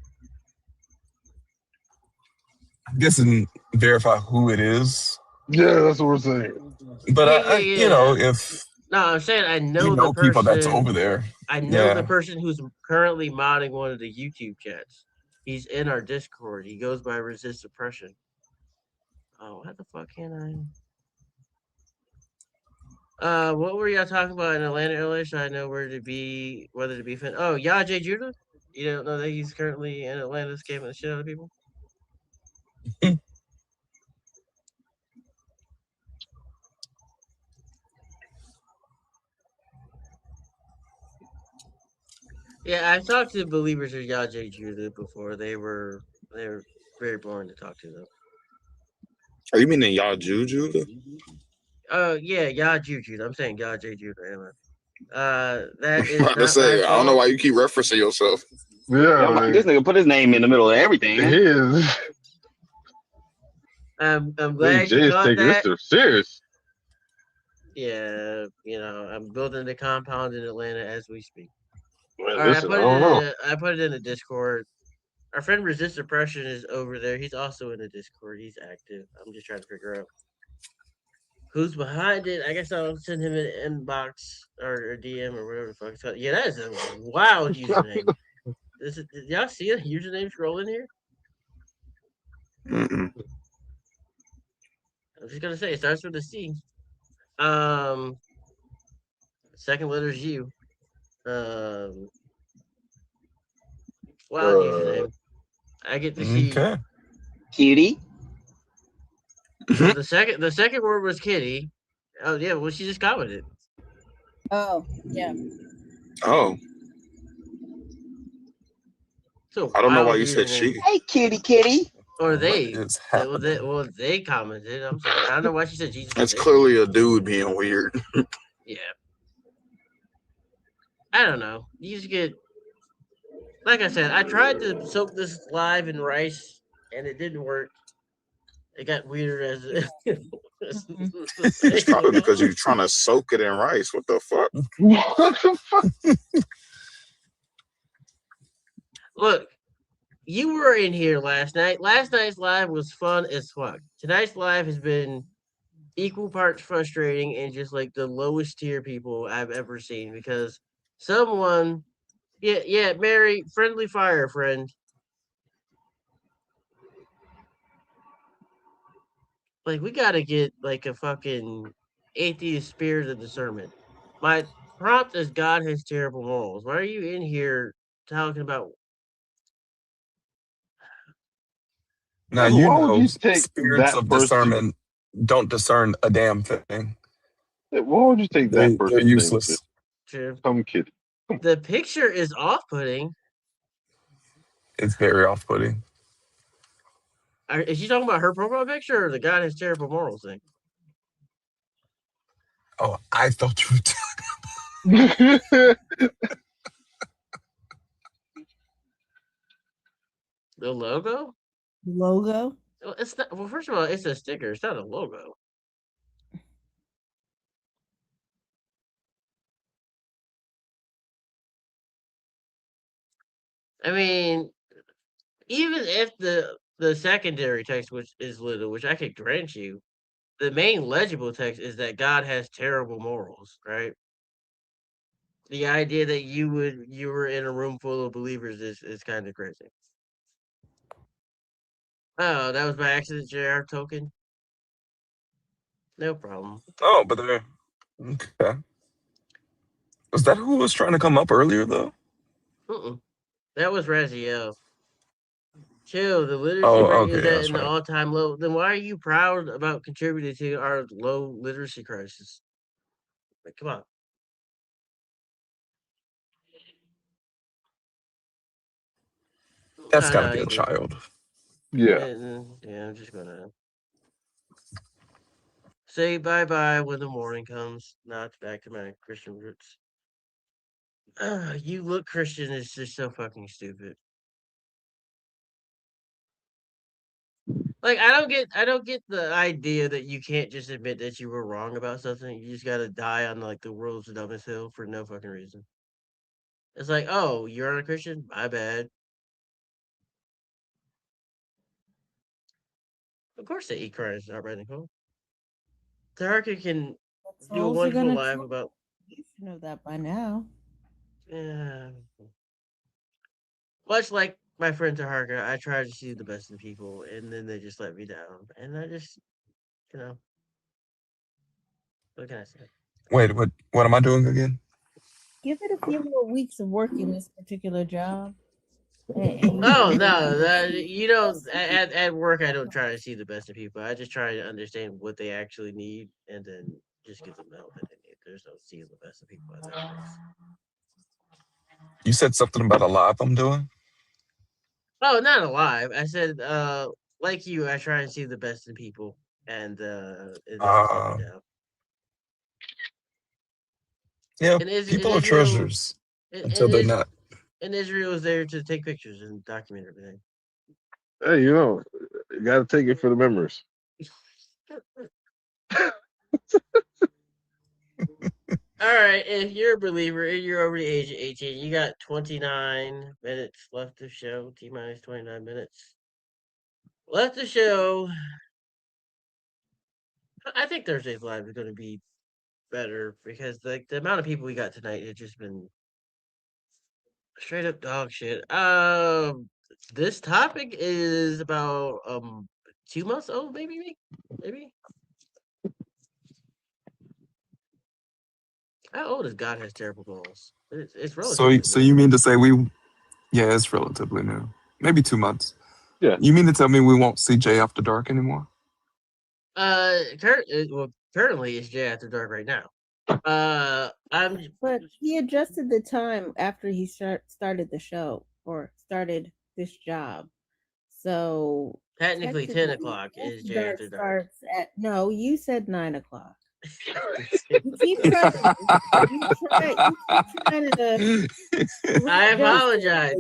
I'm guessing verify who it is. Yeah, that's what we're saying. But you know, if no, I'm saying I know the person, people that's over there. I know the person who's currently modding one of the YouTube chats. He's in our Discord. He goes by Resist Oppression. Oh, how the fuck can I? What were y'all talking about in Atlanta earlier? So I know whether to be fan. Oh, J. Judah. You don't know that he's currently in Atlanta scamming the shit out of people. Yeah, I've talked to believers of Yah Judah before. They were very boring to talk to, though. Are you meaning y'all Juju? Yeah, Yah Judah. I'm saying Yah Judah. That I'm is about to not my say, I don't know fault. why you keep referencing yourself. Yeah, Yeah, like, this nigga put his name in the middle of everything. he is. I'm Hey, glad you Jay is caught taking this that. stuff serious. Yeah, I'm building the compound in Atlanta as we speak. Man, All right, listen, I don't know. I put it in the Discord. Our friend Resist Oppression is over there. He's also in the Discord. He's active. I'm just trying to figure out who's behind it. I guess I'll send him an inbox or DM or whatever the fuck it's called. Yeah, that is a wild username. Did y'all see a username scrolling here? Mm-mm. I'm just gonna say it starts with a C. Second letter is U. Wild username. I get to see. Okay. Cutie. So the second word was kitty. Oh yeah, well she just commented. Oh, yeah. Oh, So I don't know why wild you said username. she. Hey, kitty. Or What they. is Well, happening? they commented. I'm sorry. I don't know why she said Jesus. That's They clearly a dude being weird. Yeah. I don't know. You just get, like I said, I tried to soak this live in rice and it didn't work. It got weirder as It's probably because you're trying to soak it in rice. What the fuck? What the fuck? Look, you were in here last night. Last night's live was fun as fuck. Tonight's live has been equal parts frustrating and just like the lowest tier people I've ever seen because someone, yeah, Mary, friendly fire friend. Like we gotta get like a fucking atheist spirit of discernment. My prompt is God has terrible morals. Why are you in here talking about? Now Like, you why would know you take spirits that of person? discernment don't discern a damn thing. Why would you take that They're person's name to useless. some kid? The picture is off-putting. It's very off-putting. Is she talking about her profile picture or the God has terrible morals thing? Oh, I thought you were talking. The logo? Logo? Well, it's not. Well, first of all, it's a sticker. It's not a logo. I mean, even if the secondary text, which is little, which I could grant you, the main legible text is that God has terrible morals, right? The idea that you were in a room full of believers is kind of crazy. Oh, that was by accident, JR token. No problem. Oh, but they're okay. Was that who was trying to come up earlier though? That was Raziel. Chill. The literacy Oh, rate okay, is at that's an right. all-time low. Then why are you proud about contributing to our low literacy crisis? Like, come on. That's got to No, be you a good. child. Yeah. Yeah, I'm just gonna say bye-bye when the morning comes. Not back to my Christian roots. You look Christian is just so fucking stupid. Like I don't get the idea that you can't just admit that you were wrong about something. You just gotta die on like the world's dumbest hill for no fucking reason. It's like, oh, you're not a Christian? My bad. Of course they eat Christ, not writing home. Tarka can do a Souls are wonderful gonna live tell about you should know that by now. yeah. Much like my friend Taharka, I try to see the best in people and then they just let me down. And I just you know, what can I say? Wait, what am I doing again? Give it a few more weeks of working this particular job. Oh no, you know, at work I don't try to see the best in people. I just try to understand what they actually need and then just give them the help that they need. There's no seeing the best in people at that place. You said something about a live I'm doing. Oh, not alive. I said, like you, I try and see the best in people, and it doesn't let me down. Yeah, And people are Israel, treasures and, until and, they're is, not. and Israel is there to take pictures and document everything. Hey, you got to take it for the memories. All right, if you're a believer and you're over the age of 18, you got 29 minutes left of show. T minus 29 minutes left of show. I think Thursday's live is going to be better because the amount of people we got tonight has just been straight up dog shit. This topic is about 2 months old, maybe. How old is God Has Terrible Balls? It's relatively So new. you mean to say we? Yeah, it's relatively new. Maybe 2 months. Yeah. You mean to tell me we won't see Jay After Dark anymore? Currently it's Jay After Dark right now. But he adjusted the time after he started the show or started this job. So technically 10 o'clock is Jay dark After Dark. starts at no. You said 9 o'clock. You keep trying. You keep trying to. I apologize.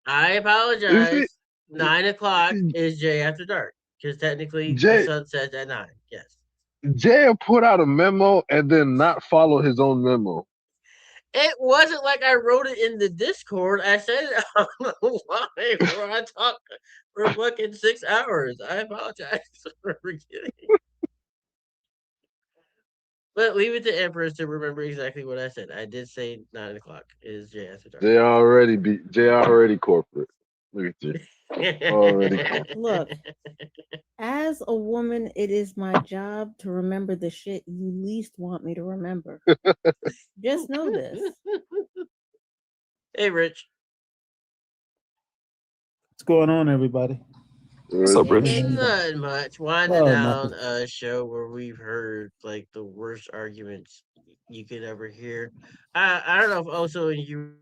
I apologize. 9 o'clock is Jay After Dark because technically the sun sets at 9. Yes. Jay put out a memo and then not follow his own memo. It wasn't like I wrote it in the Discord. I said it on the live where I talked for fucking 6 hours. I apologize for forgetting. But leave it to Empress to remember exactly what I said. I did say 9 o'clock is Jay After Dark. Jay already corporate. Look at you. Already corporate. Look, as a woman, it is my job to remember the shit you least want me to remember. Just know this. Hey, Rich. What's going on, everybody? What's up, Rich? Not much. Winding down a show where we've heard like the worst arguments you could ever hear. I don't know if also you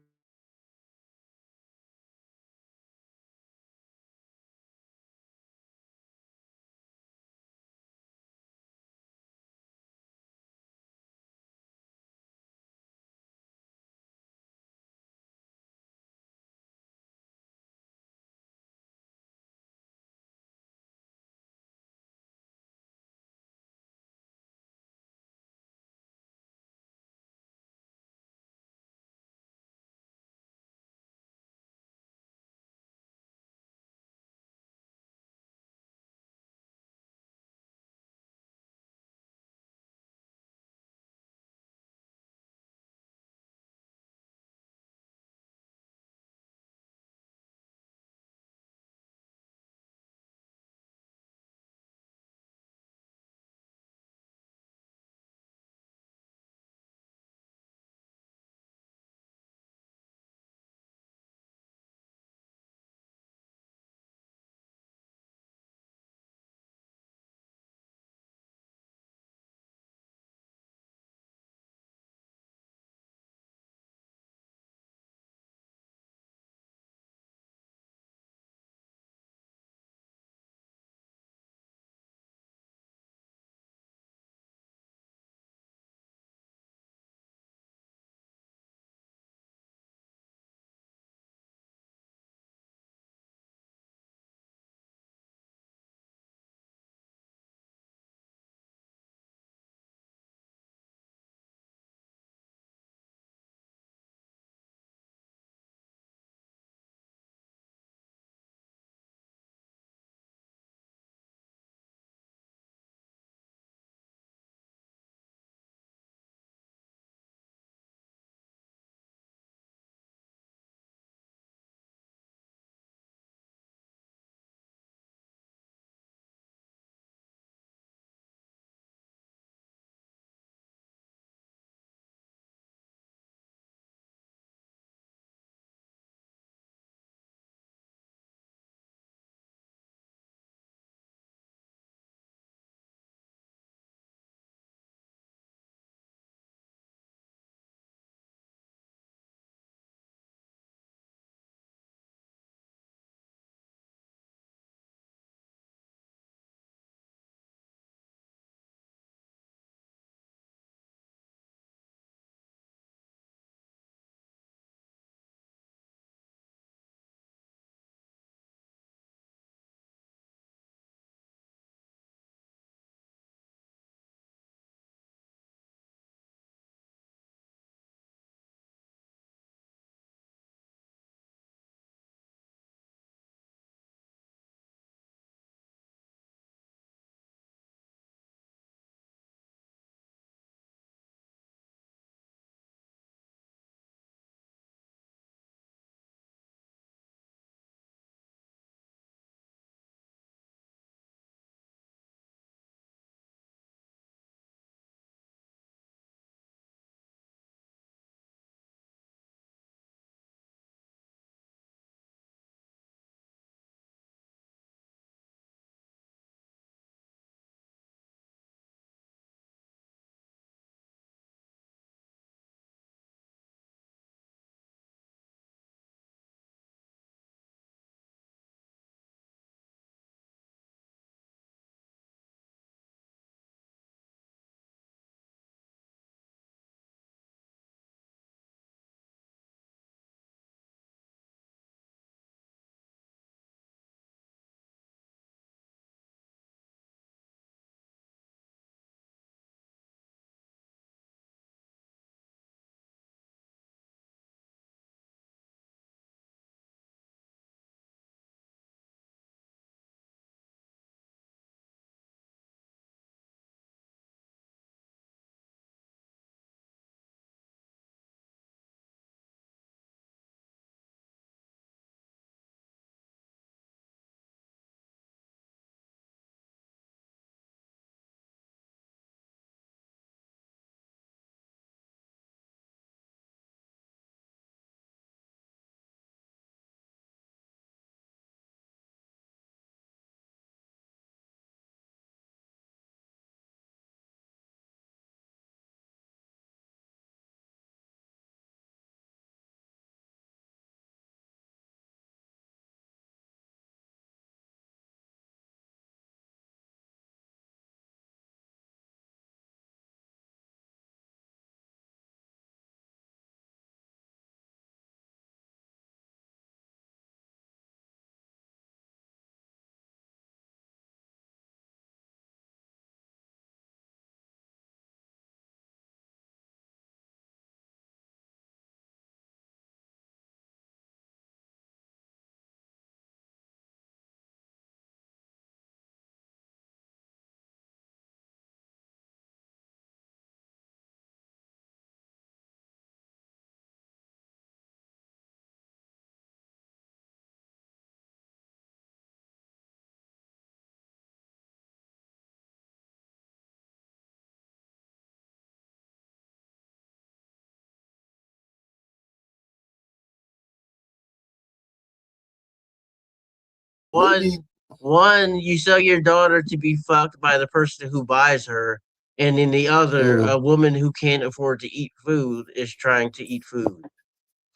one, you sell your daughter to be fucked by the person who buys her, and then the other, a woman who can't afford to eat food is trying to eat food.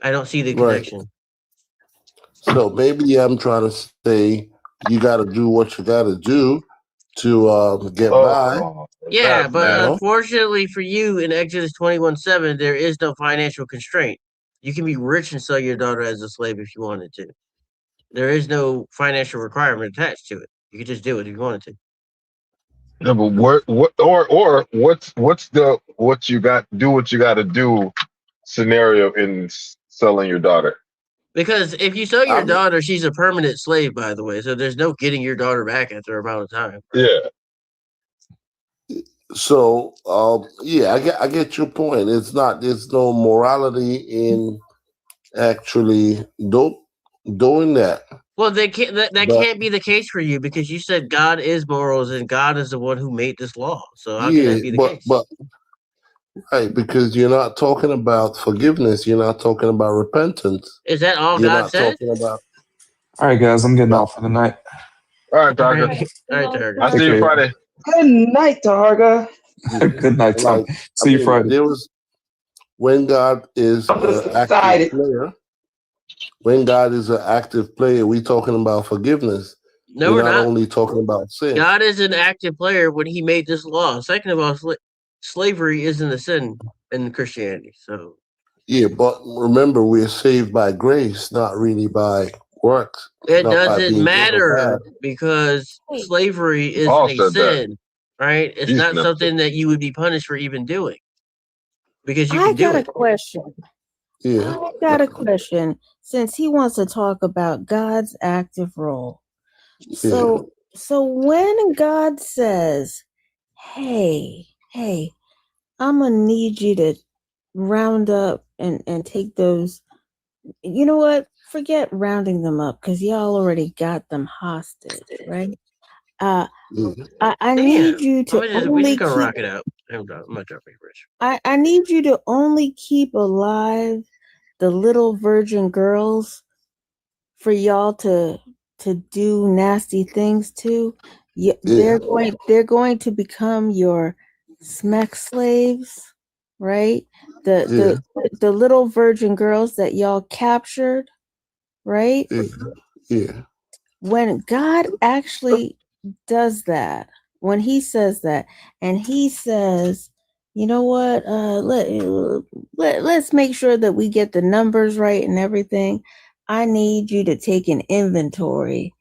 I don't see the connection. So maybe I'm trying to say you got to do what you got to do to get by. Yeah, but unfortunately for you, in Exodus 21:7, there is no financial constraint. You can be rich and sell your daughter as a slave if you wanted to. There is no financial requirement attached to it. You could just do it if you wanted to. No, but what's the what you got to do scenario in selling your daughter? Because if you sell your daughter, she's a permanent slave, by the way. So there's no getting your daughter back after a amount of time. Yeah. So yeah, I get your point. There's no morality in actually doing that. Well, that can't be the case for you because you said God is morals and God is the one who made this law. So how can that be the case? But right, because you're not talking about forgiveness. You're not talking about repentance. Is that all you're God not said? talking about. All right, guys, I'm getting off for the night. All right, Targa. All right, Targa. I'll see you Friday. Good night, Targa. Good night, Tom. See you Friday. There was when God is an active player. When God is an active player, we talking about forgiveness. No, we're not not. only talking about sin. God is an active player when He made this law. Second of all, slavery isn't a sin in Christianity. So yeah, but remember, we're saved by grace, not really by works. it not by doesn't being good or matter bad. because slavery is Paul a said that. sin, right? It's He's not never something that you would be punished for even doing because you I can do got a it. question. Yeah. I got a question. Since he wants to talk about God's active role, so when God says, "Hey, I'm gonna need you to round up and take those," you know what? Forget rounding them up because y'all already got them hostage, right? I need you to We're just only gonna keep. rock it out. I'm not dropping Rich. I need you to only keep alive the little virgin girls for y'all to do nasty things to. They're going to become your smack slaves, right? The little virgin girls that y'all captured, right? Yeah. When God actually does that, when he says that, and he says, you know what, let's make sure that we get the numbers right and everything. I need you to take an inventory,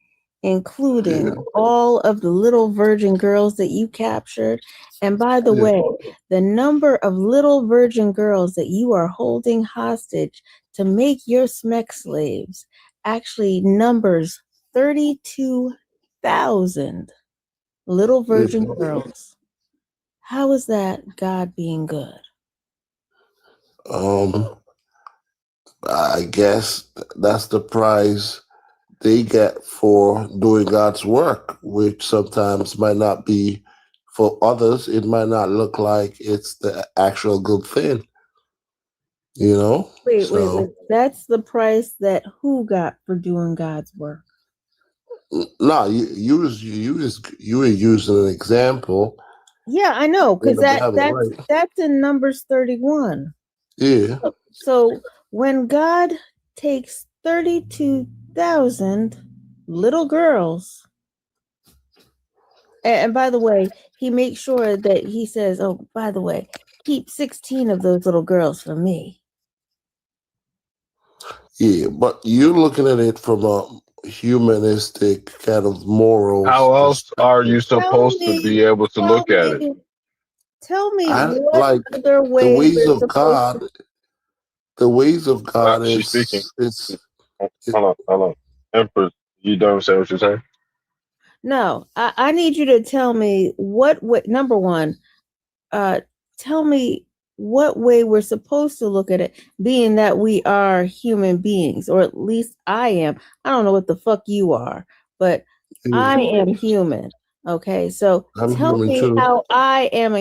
including all of the little virgin girls that you captured. And by the way, the number of little virgin girls that you are holding hostage to make your smek slaves actually numbers 32,000 little virgin girls. How is that God being good? I guess that's the prize they get for doing God's work, which sometimes might not be for others. It might not look like it's the actual good thing, you know. Wait. That's the price that who got for doing God's work? No, you were using an example. Yeah, I know, because In the Bible, that's in Numbers 31. Yeah. So when God takes 32,000 little girls, and by the way, he makes sure that he says, "Oh, by the way, keep 16 of those little girls for me." Yeah, but you're looking at it from a humanistic kind of moral. How else are you supposed to be able to look at it? Tell me what like other way the ways we're of supposed God. The ways of God She's speaking. it's Hold on. Empress, you don't say what you're saying? No, I need you to tell me what way. Number one, tell me what way we're supposed to look at it, being that we are human beings, or at least I am. I don't know what the fuck you are, but I am human. Okay, so I'm tell human me too. how I am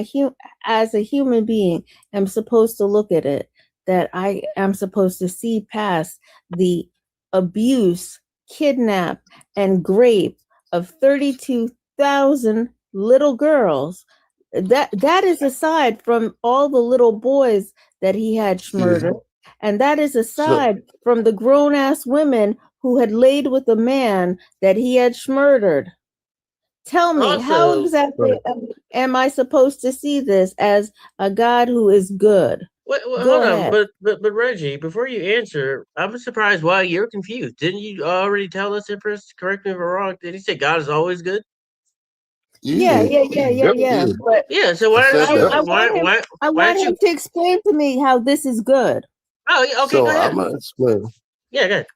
as a human being am supposed to look at it. That I am supposed to see past the abuse kidnap, and rape of 32,000 little girls. That is aside from all the little boys that he had murdered, and that is aside from the grown-ass women who had laid with the man that he had murdered. Tell me, how exactly am I supposed to see this as a God who is good? Hold on, but Reggie, before you answer, I'm surprised why you're confused. Didn't you already tell us, Empress? Correct me if I'm wrong. Did he say God is always good? Yeah. But yeah. So I want him to explain to me how this is good. Oh, yeah, okay. So go ahead. I'm gonna explain. Yeah, go ahead.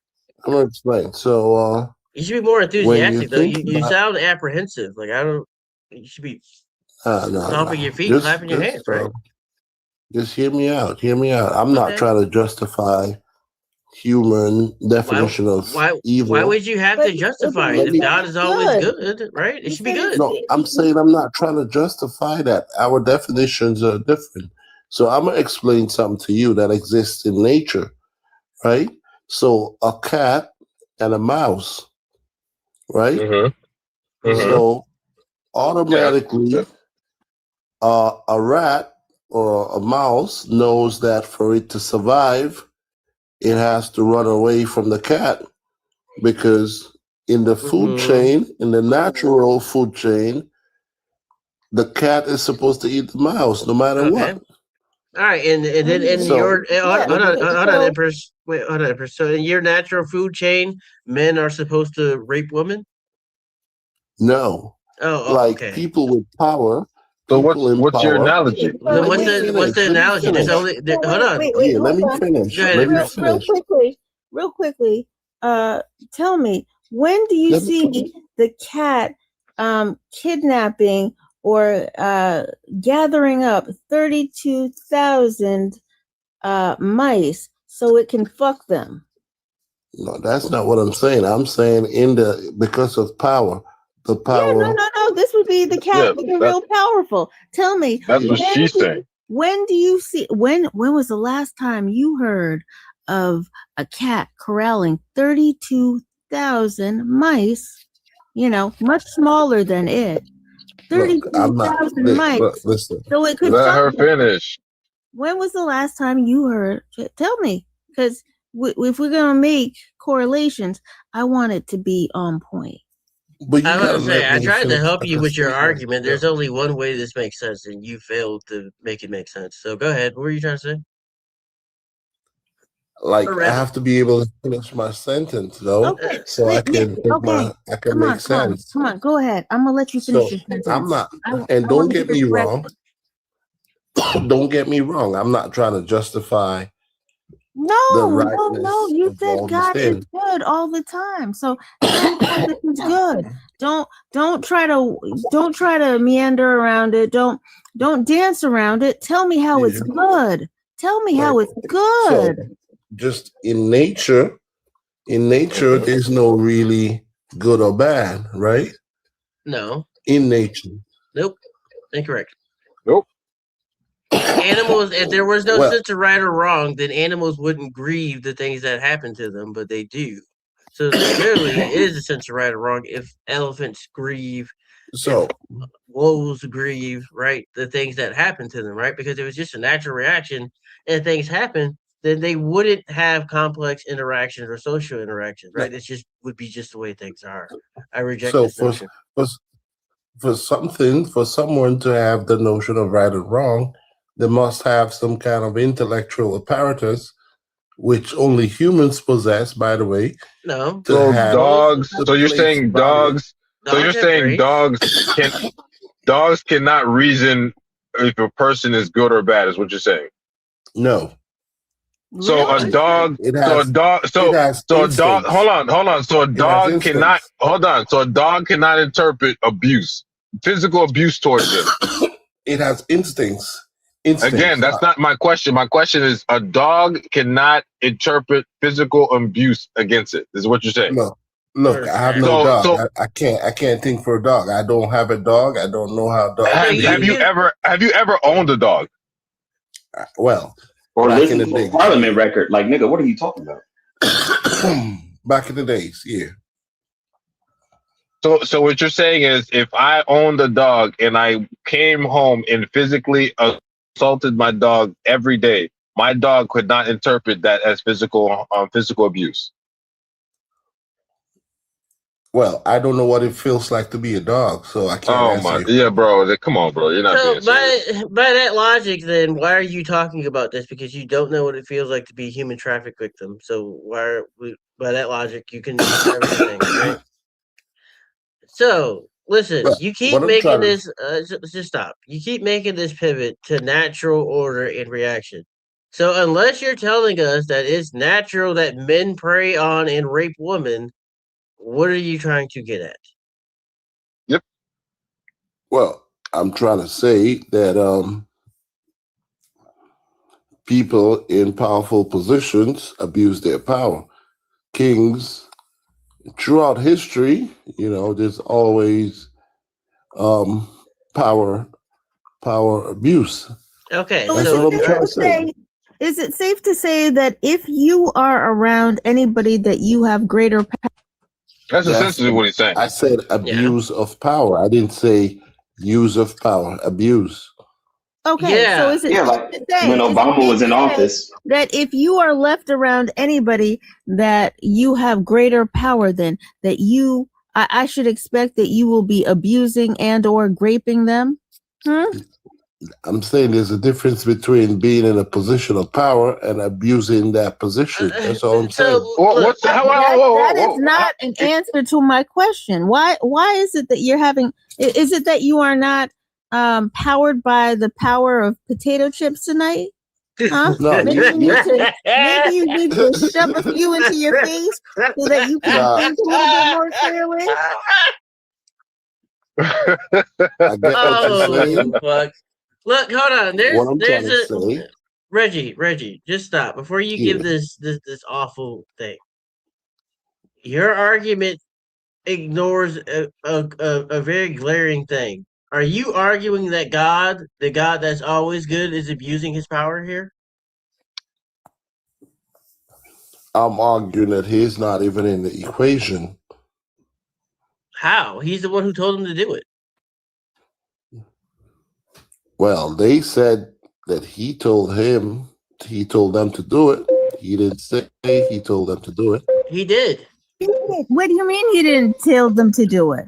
I'm gonna explain. So you should be more enthusiastic, though. think You about- sound apprehensive. Like I don't. You should be stomping your feet, clapping your hands, right? Just hear me out. Hear me out. I'm not Okay. trying to justify human definition of evil. Why would you have to justify it if God is always good, right? It should be good. No, I'm saying I'm not trying to justify that. Our definitions are different. So I'm gonna explain something to you that exists in nature, right? So a cat and a mouse, right? So automatically, a rat or a mouse knows that for it to survive, it has to run away from the cat, because in the food chain, in the natural food chain, the cat is supposed to eat the mouse no matter what. All right, and then in your hold on, Empress. Wait, hold on, Empress. So in your natural food chain, men are supposed to rape women? No. Like people with power. So what's your analogy? Then what's the analogy? There's only hold on. Wait, let me finish. Go ahead, real quickly. Tell me, when do you see the cat kidnapping or gathering up 32,000 mice so it can fuck them? No, that's not what I'm saying. I'm saying because of power. The power. Yeah, no. This would be the cat being real powerful. Tell me. That's what she's saying. When do you see? When was the last time you heard of a cat corralling 32,000 mice? You know, much smaller than it. 32,000 mice. Listen. So it could let her finish. When was the last time you heard? Tell me, because if we're gonna make correlations, I want it to be on point. But I was gonna say, I tried to help you with your argument. There's only one way this makes sense, and you failed to make it make sense. So go ahead. What were you trying to say? Like I have to be able to finish my sentence, though, so I can make sense. Come on, go ahead. I'm gonna let you finish your sentence. I'm not, and don't get me wrong. Don't get me wrong. I'm not trying to justify. No. You said God is good all the time. So this is good. Don't try to meander around it. Don't dance around it. Tell me how it's good. Tell me how it's good. So, just in nature, there's no really good or bad, right? No. In nature. Nope. Incorrect. Nope. Animals, if there was no sense of right or wrong, then animals wouldn't grieve the things that happen to them, but they do. So clearly it is a sense of right or wrong if elephants grieve, if wolves grieve, right? The things that happen to them, right? Because it was just a natural reaction and things happen, then they wouldn't have complex interactions or social interactions, right? It just would be just the way things are. I reject this notion. For someone to have the notion of right and wrong, they must have some kind of intellectual apparatus, which only humans possess, by the way. No. So dogs. So you're saying dogs. So you're saying dogs cannot reason if a person is good or bad. Is what you're saying? No. So a dog. So a dog. So a dog. Hold on. So a dog cannot. Hold on. So a dog cannot interpret abuse, physical abuse towards them. It has instincts. Again, that's not my question. My question is: a dog cannot interpret physical abuse against it. Is what you're saying? No. Look, I have no dog. I can't think for a dog. I don't have a dog. I don't know how dogs. Have you ever owned a dog? Well, or listen to a Parliament record. Like, nigga, what are you talking about? Back in the days, yeah. So what you're saying is, if I owned a dog and I came home and physically assaulted my dog every day, my dog could not interpret that as physical abuse. Well, I don't know what it feels like to be a dog, so I can't Oh answer my, you. yeah, bro. Come on, bro. You're not So being serious. by that logic, then why are you talking about this? Because you don't know what it feels like to be a human traffic victim. So by that logic, you can use everything, right? So listen, Well, you keep what I'm making trying to this. Just stop. You keep making this pivot to natural order and reaction. So unless you're telling us that it's natural that men prey on and rape women, what are you trying to get at? Yep. Well, I'm trying to say that people in powerful positions abuse their power. Kings throughout history, there's always power abuse. Okay, So That's is what it I'm safe trying to to say. say? Is it safe to say that if you are around anybody that you have greater That's essentially what he's saying. I said abuse of power. I didn't say use of power. Abuse. Okay, so is it Yeah, safe like to say, when is it Obama safe was in to say office. that if you are left around anybody that you have greater power than, that I should expect that you will be abusing and or raping them? I'm saying there's a difference between being in a position of power and abusing that position. That's all I'm saying. look, That is not an answer to my question. Why is it that you're having? Is it that you are not powered by the power of potato chips tonight? Huh? No, Maybe you need to shove a few into your face so that you can Nah. think a little bit more clearly. I get what you're saying. Fuck. Look, hold on. What I'm There's trying to a say. Reggie, just stop before you Yeah. give this awful thing. Your argument ignores a very glaring thing. Are you arguing that God, the God that's always good, is abusing his power here? I'm arguing that he's not even in the equation. How? He's the one who told him to do it. Well, they said that he told them to do it. He didn't say he told them to do it. He did. What do you mean he didn't tell them to do it?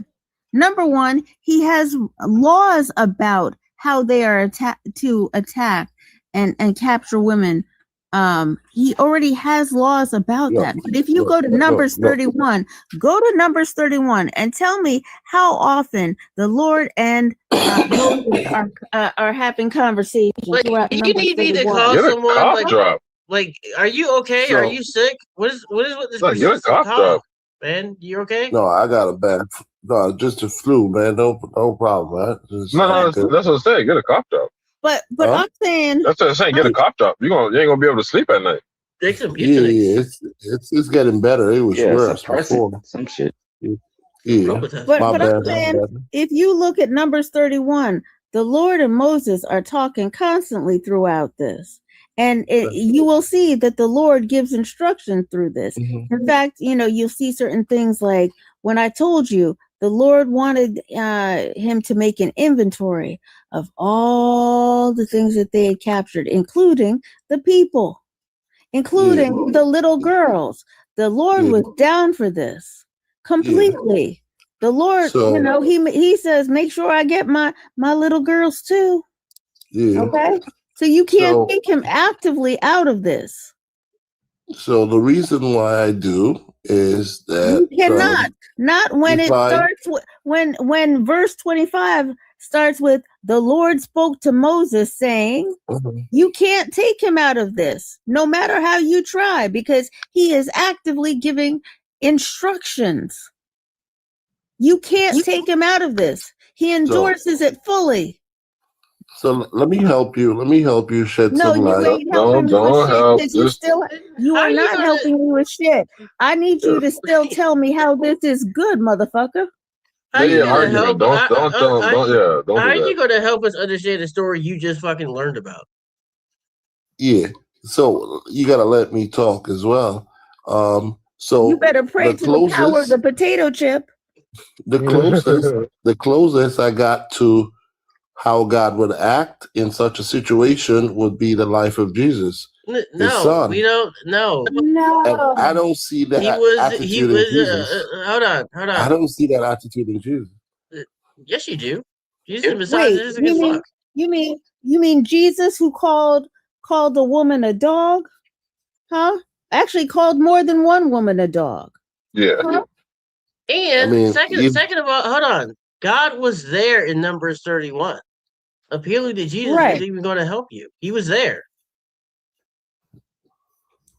Number one, he has laws about how they are to attack and capture women. He already has laws about that. But if you go to Numbers 31, go to Numbers 31 and tell me how often the Lord and Moses are having conversations throughout You Numbers need me to 31. call Get a someone cough like, drop. are you okay? Are So- you sick? What is with this Look, get a persistent cough cough? drop. Man, you okay? No, I got a bad. No, just a flu, man. No problem, man. No, that's what I'm saying. Get a cough drop. But Huh? I'm saying That's what I'm saying. Get a cough drop. You ain't gonna be able to sleep at night. Take some Yeah, it's getting better. It was worse before. Some shit. Yeah, But my bad. I'm saying, if you look at Numbers 31, the Lord and Moses are talking constantly throughout this. And you will see that the Lord gives instruction through this. In fact, you'll see certain things like when I told you the Lord wanted him to make an inventory of all the things that they had captured, including the people, including the little girls. The Lord was down for this completely. The Lord, So- he says, make sure I get my little girls too. Yeah. Okay. So you can't So- take him actively out of this. So the reason why I do is that You cannot. Not when if it starts with, when verse 25 starts with the Lord spoke to Moses saying, you can't take him out of this, no matter how you try, because he is actively giving instructions. You can't take him out of this. He endorses it fully. So let me help you. Let me help you shed No, some light. you ain't helping me with shit because you are not helping me with shit. I need you to still tell me how this is good, motherfucker. How you gonna argument. help? Don't How do are that. you gonna help us understand the story you just fucking learned about? Yeah. So you gotta let me talk as well. So You better pray the to the power of closest. the potato chip. The closest I got to how God would act in such a situation would be the life of Jesus, his No, son. we don't. No, And I don't see that He attitude in was. Jesus. Hold on. I don't see that attitude in Jesus. Yes, you do. Jesus is misogynist as fuck. You mean Jesus who called the woman a dog? Huh? Actually called more than one woman a dog. Yeah. Huh? And second of all, hold on. God was there in Numbers 31. Appealing to Jesus was even going to help you. He was there.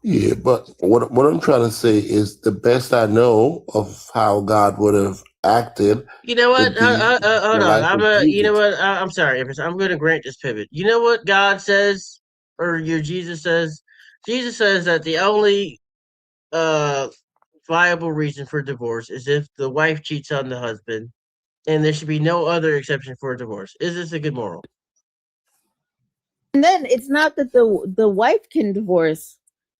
Yeah, but what I'm trying to say is the best I know of how God would have acted. You know what? Would be Hold the on. life of Jesus. You know what? I'm sorry, Empress. I'm going to grant this pivot. You know what God says, or your Jesus says? Jesus says that the only viable reason for divorce is if the wife cheats on the husband, and there should be no other exception for a divorce. Is this a good moral? And then it's not that the wife can divorce,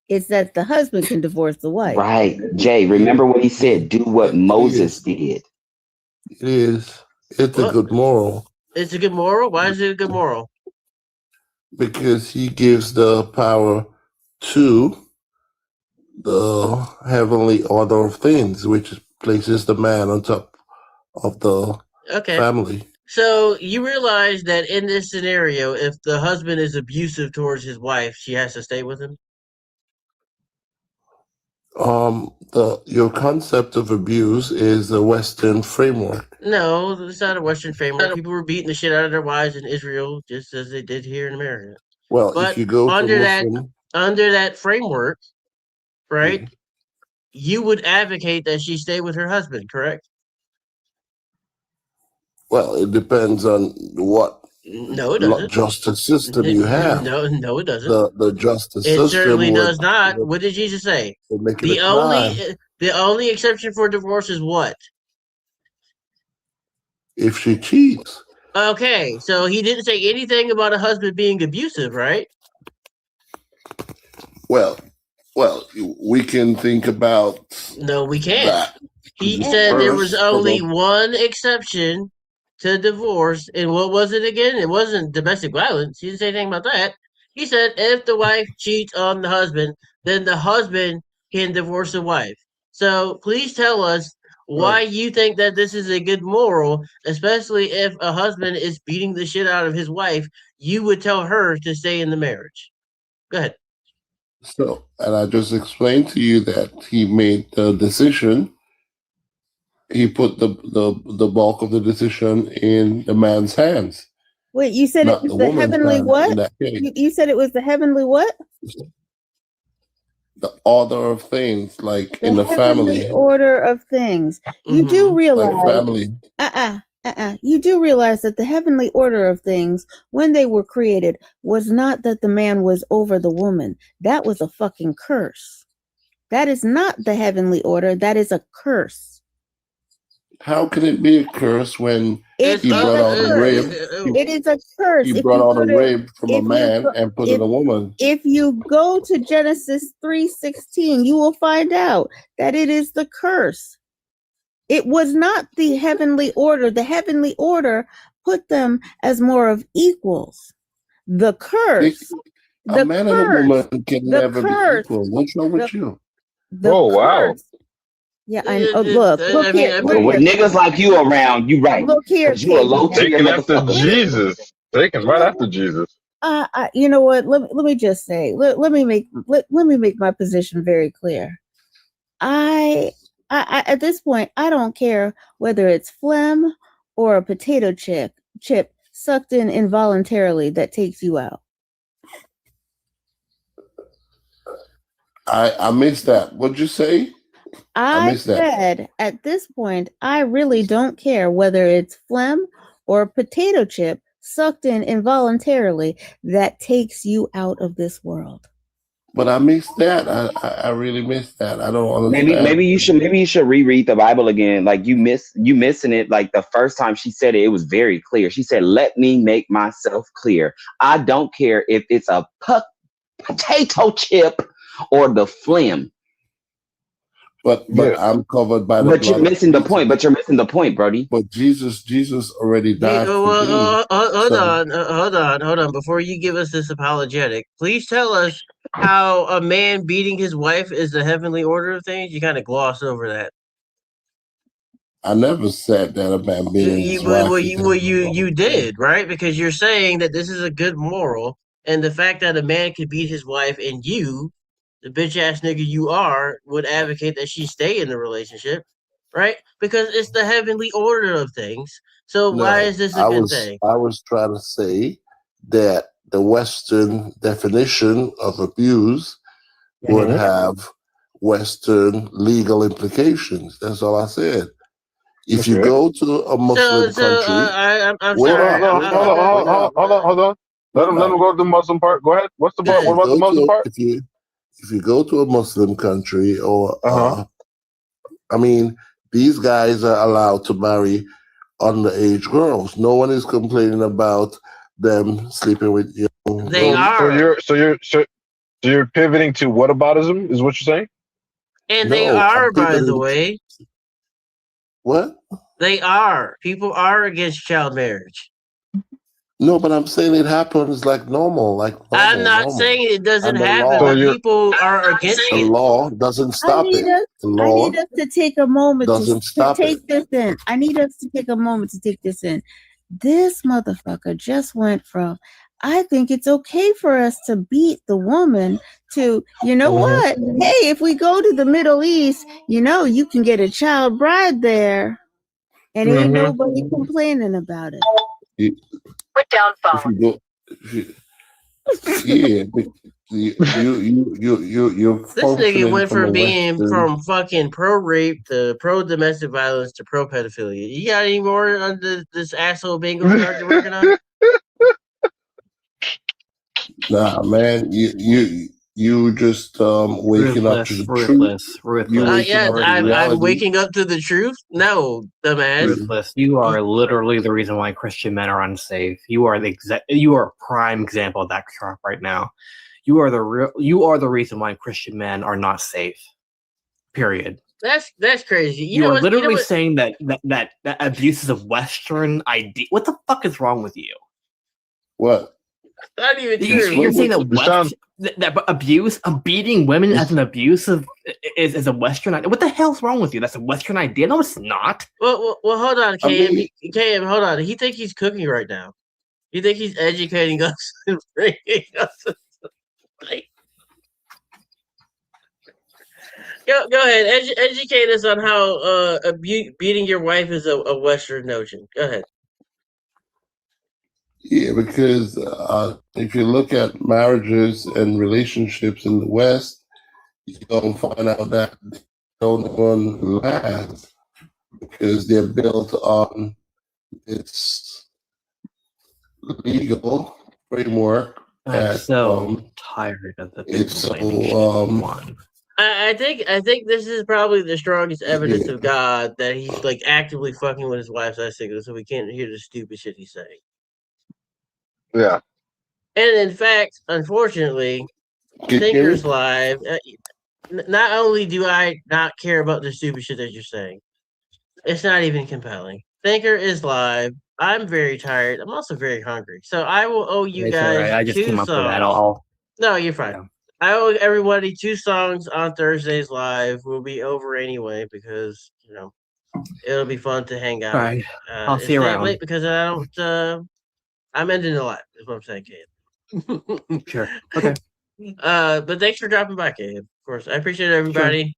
it's that the husband can divorce the wife. Right. Jay, remember what he said, do what Moses did. It is. It's a good moral. It's a good moral? Why is it a good moral? Because he gives the power to the heavenly order of things, which places the man on top of the family. So you realize that in this scenario, if the husband is abusive towards his wife, she has to stay with him? Your concept of abuse is a Western framework. No, it's not a Western framework. People were beating the shit out of their wives in Israel just as they did here in America. Well, but if you go under to under that framework, right? You would advocate that she stay with her husband, correct? Well, it depends on what justice system you have. No, it doesn't. The justice It system certainly does not. What did Jesus say? Make it The only exception for divorce is what? If she cheats. Okay, so he didn't say anything about a husband being abusive, right? Well, we can think about. No, we can't. That. He said there was only one exception to divorce, and what was it again? It wasn't domestic violence. He didn't say anything about that. He said if the wife cheats on the husband, then the husband can divorce the wife. So please tell us why you think that this is a good moral, especially if a husband is beating the shit out of his wife. You would tell her to stay in the marriage. Go ahead. So, and I just explained to you that he made the decision. He put the bulk of the decision in the man's hands. Wait, you said it was the heavenly what? You said it was the heavenly what? The order of things, like in the heavenly family. Order of things. You do realize, like family. You do realize that the heavenly order of things, when they were created, was not that the man was over the woman. That was a fucking curse. That is not the heavenly order. That is a curse. How can it be a curse when he brought out a rib? It is a curse. He brought out a rib from a man and put it in a woman. If you go to Genesis 3:16, you will find out that it is the curse. It was not the heavenly order. The heavenly order put them as more of equals. The curse. A man and a woman can never be equal. What's wrong with you? Wow. Yeah, look here. With niggas like you around, you right. Look here, you a low tier Taking after motherfucker. Jesus. Taking right after Jesus. You know what? Let me just say. Let me make my position very clear. I at this point, I don't care whether it's phlegm or a potato chip sucked in involuntarily that takes you out. I missed that. What'd you say? I said at this point, I really don't care whether it's phlegm or a potato chip sucked in involuntarily that takes you out of this world. But I missed that. I really missed that. I don't understand. Maybe you should reread the Bible again. Like you missing it. Like the first time she said it, it was very clear. She said, "Let me make myself clear. I don't care if it's a potato chip or the phlegm." But I'm covered by the But blood you're of missing the Jesus. point. But you're missing the point, Brody. But Jesus already died for me. Hold on. Before you give us this apologetic, please tell us how a man beating his wife is the heavenly order of things. You kind of gloss over that. I never said that a man beating his wife. You did, right? Because you're saying that this is a good moral, and the fact that a man could beat his wife and you, the bitch ass nigga you are, would advocate that she stay in the relationship, right? Because it's the heavenly order of things. So why is this a good thing? I was trying to say that the Western definition of abuse would have Western legal implications. That's all I said. If you go to a Muslim country, I'm Hold sorry. on. Let him go to the Muslim part. Go ahead. What's the part? What about the Muslim part? If you go to a Muslim country, or I mean, these guys are allowed to marry underage girls. No one is complaining about them sleeping with young. They are. So you're pivoting to whataboutism, is what you're saying? And they are, by the way. What? They are. People are against child marriage. No, but I'm saying it happens like normal. I'm not saying it doesn't And the happen, law- but people are against The it. law doesn't stop it. The I law need us to take a moment doesn't to stop take it. this in. I need us to take a moment to take this in. This motherfucker just went from, I think it's okay for us to beat the woman, to, you know what? Hey, if we go to the Middle East, you can get a child bride there, and ain't nobody complaining about it. Put down phone. You're This nigga functioning went from a from being Western. from fucking pro rape to pro domestic violence to pro pedophilia. You got any more on this asshole bingo card you're working on? Nah, man, you just waking up to the truth. You're waking up to I'm reality. waking up to the truth. No, dumbass. Ruthless. You are literally the reason why Christian men are unsafe. You are a prime example of that crap right now. You are the reason why Christian men are not safe. Period. That's crazy. You are literally saying that abuse is a Western idea. What the fuck is wrong with you? What? Not even true. You're saying that abuse, beating women as an abuse is a Western idea. What the hell's wrong with you? That's a Western idea? No, it's not. Well, hold on, KM. KM, hold on. He think he's cooking right now. You think he's educating us and bringing us? Go ahead. Educate us on how beating your wife is a Western notion. Go ahead. Yeah, because if you look at marriages and relationships in the West, you're going to find out that they don't even last because they're built on this legal framework. I'm so tired of the so I think this is probably the strongest evidence of God that he's like actively fucking with his wife's eye signal, so we can't hear the stupid shit he's saying. Yeah. And in fact, unfortunately, Thinker's Live. Not only do I not care about the stupid shit that you're saying, it's not even compelling. Thinker is live. I'm very tired. I'm also very hungry. So I will owe you guys right. I just 2 came up songs. with that. No, you're fine. Yeah. I owe everybody 2 songs on Thursday's live. We'll be over anyway because it'll be fun to hang out. All right. I'll see you around. Late because I don't. I'm ending the live. Is what I'm saying, Kate. Sure. Okay. But thanks for dropping by, Kate. Of course, I appreciate everybody.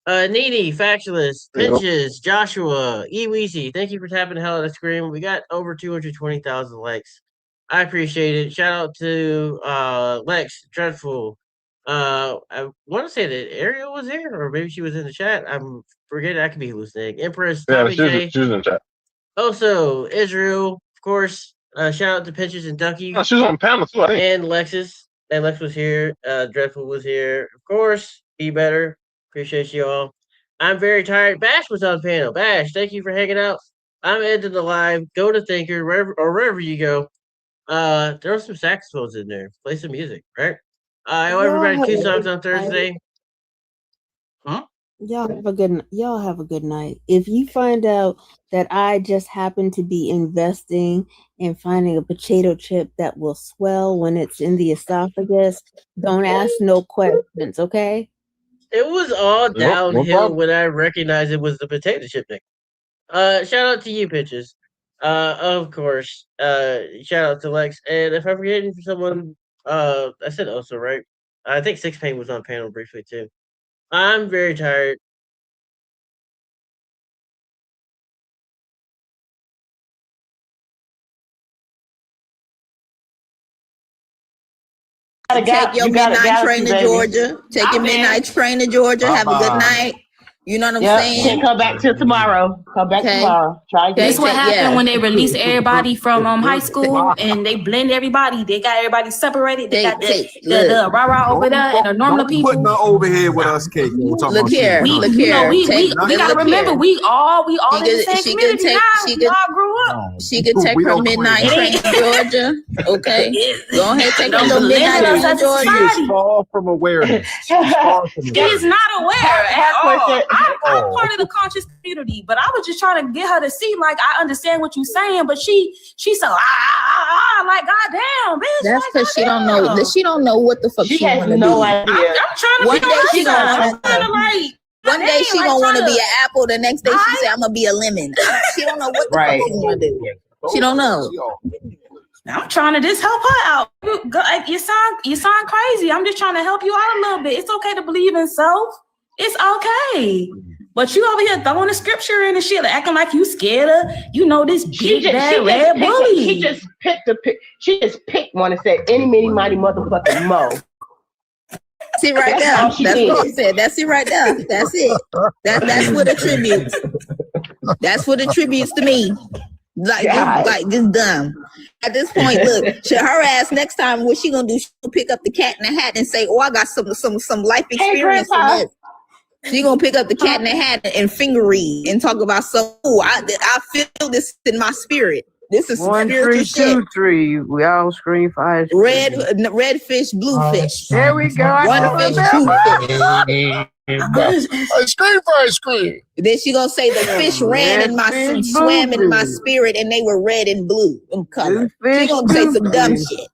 Sure. Needy, Factualist, Pinches, Joshua, Eweezy, thank you for tapping the hell out of the screen. We got over 220,000 likes. I appreciate it. Shout out to Lex, Dreadful. I want to say that Ariel was here, or maybe she was in the chat. I'm forgetting. I could be hallucinating. Empress, Tommy J. She was in the chat. Also, Israel, of course. Shout out to Pinches and Ducky. Oh, she was on panel too, I think. And Lexus. And Lex was here. Dreadful was here. Of course, Be Better. Appreciate you all. I'm very tired. Bash was on panel. Bash, thank you for hanging out. I'm ending the live. Go to Thinker, wherever you go. There are some saxophones in there. Play some music, right? I owe everybody 2 songs on Thursday. Huh? Y'all have a good night. If you find out that I just happen to be investing in finding a potato chip that will swell when it's in the esophagus, don't ask no questions, okay? It was all Nope, no downhill problem. when I recognized it was the potato chip thing. Shout out to you, pitches. Of course. Shout out to Lex. And if I'm forgetting someone, I said also right. I think Six Pain was on panel briefly too. I'm very tired. Take your midnight train to Georgia. Take your midnight train to Georgia. Have a good night. You know what I'm saying? Can't come back till tomorrow. Come back tomorrow. Try again. This what happened when they released everybody from high school and they blend everybody. They got everybody separated. They got the rah-rah over there and the normal people. Put no overhead with us, Kate. Look here. We gotta remember we all in the same community now. We all grew up. She could take her midnight train to Georgia. Okay. Go ahead, take her little midnight train to Georgia. She is far from awareness. She's not aware at all. I'm part of the conscious community, but I was just trying to get her to see, like, I understand what you're saying, but she's so like, goddamn, bitch. That's because she don't know. She don't know what the fuck she has want to no do. idea. I'm trying to One be day she gonna like. One day she gonna want to be an apple. The next day she say I'm gonna be a lemon. She don't know what the fuck she want to do. She don't know. I'm trying to just help her out. You sound crazy. I'm just trying to help you out a little bit. It's okay to believe in self. It's okay. But you over here throwing the scripture in and shit, acting like you scared of, this big bad red bully. She just picked one and said, any, many, mighty motherfucking mo. See right there. That's what she said. That's it right there. That's it. That's what attributes. That's what attributes to me. Like just dumb. At this point, look, her ass next time, what she gonna do? She'll pick up the Cat in the Hat and say, "Oh, I got some life experience from this." She gonna pick up the Cat in the Hat and finger read and talk about I feel this in my spirit. This is some 1, spiritual 3, shit. 2, 3. We all scream for ice cream. Red fish, blue fish. There we go. One fish, two fish. Ice cream for ice cream. Then she gonna say the fish ran in my swam in my spirit and they were red and blue in color. She gonna say some dumb shit.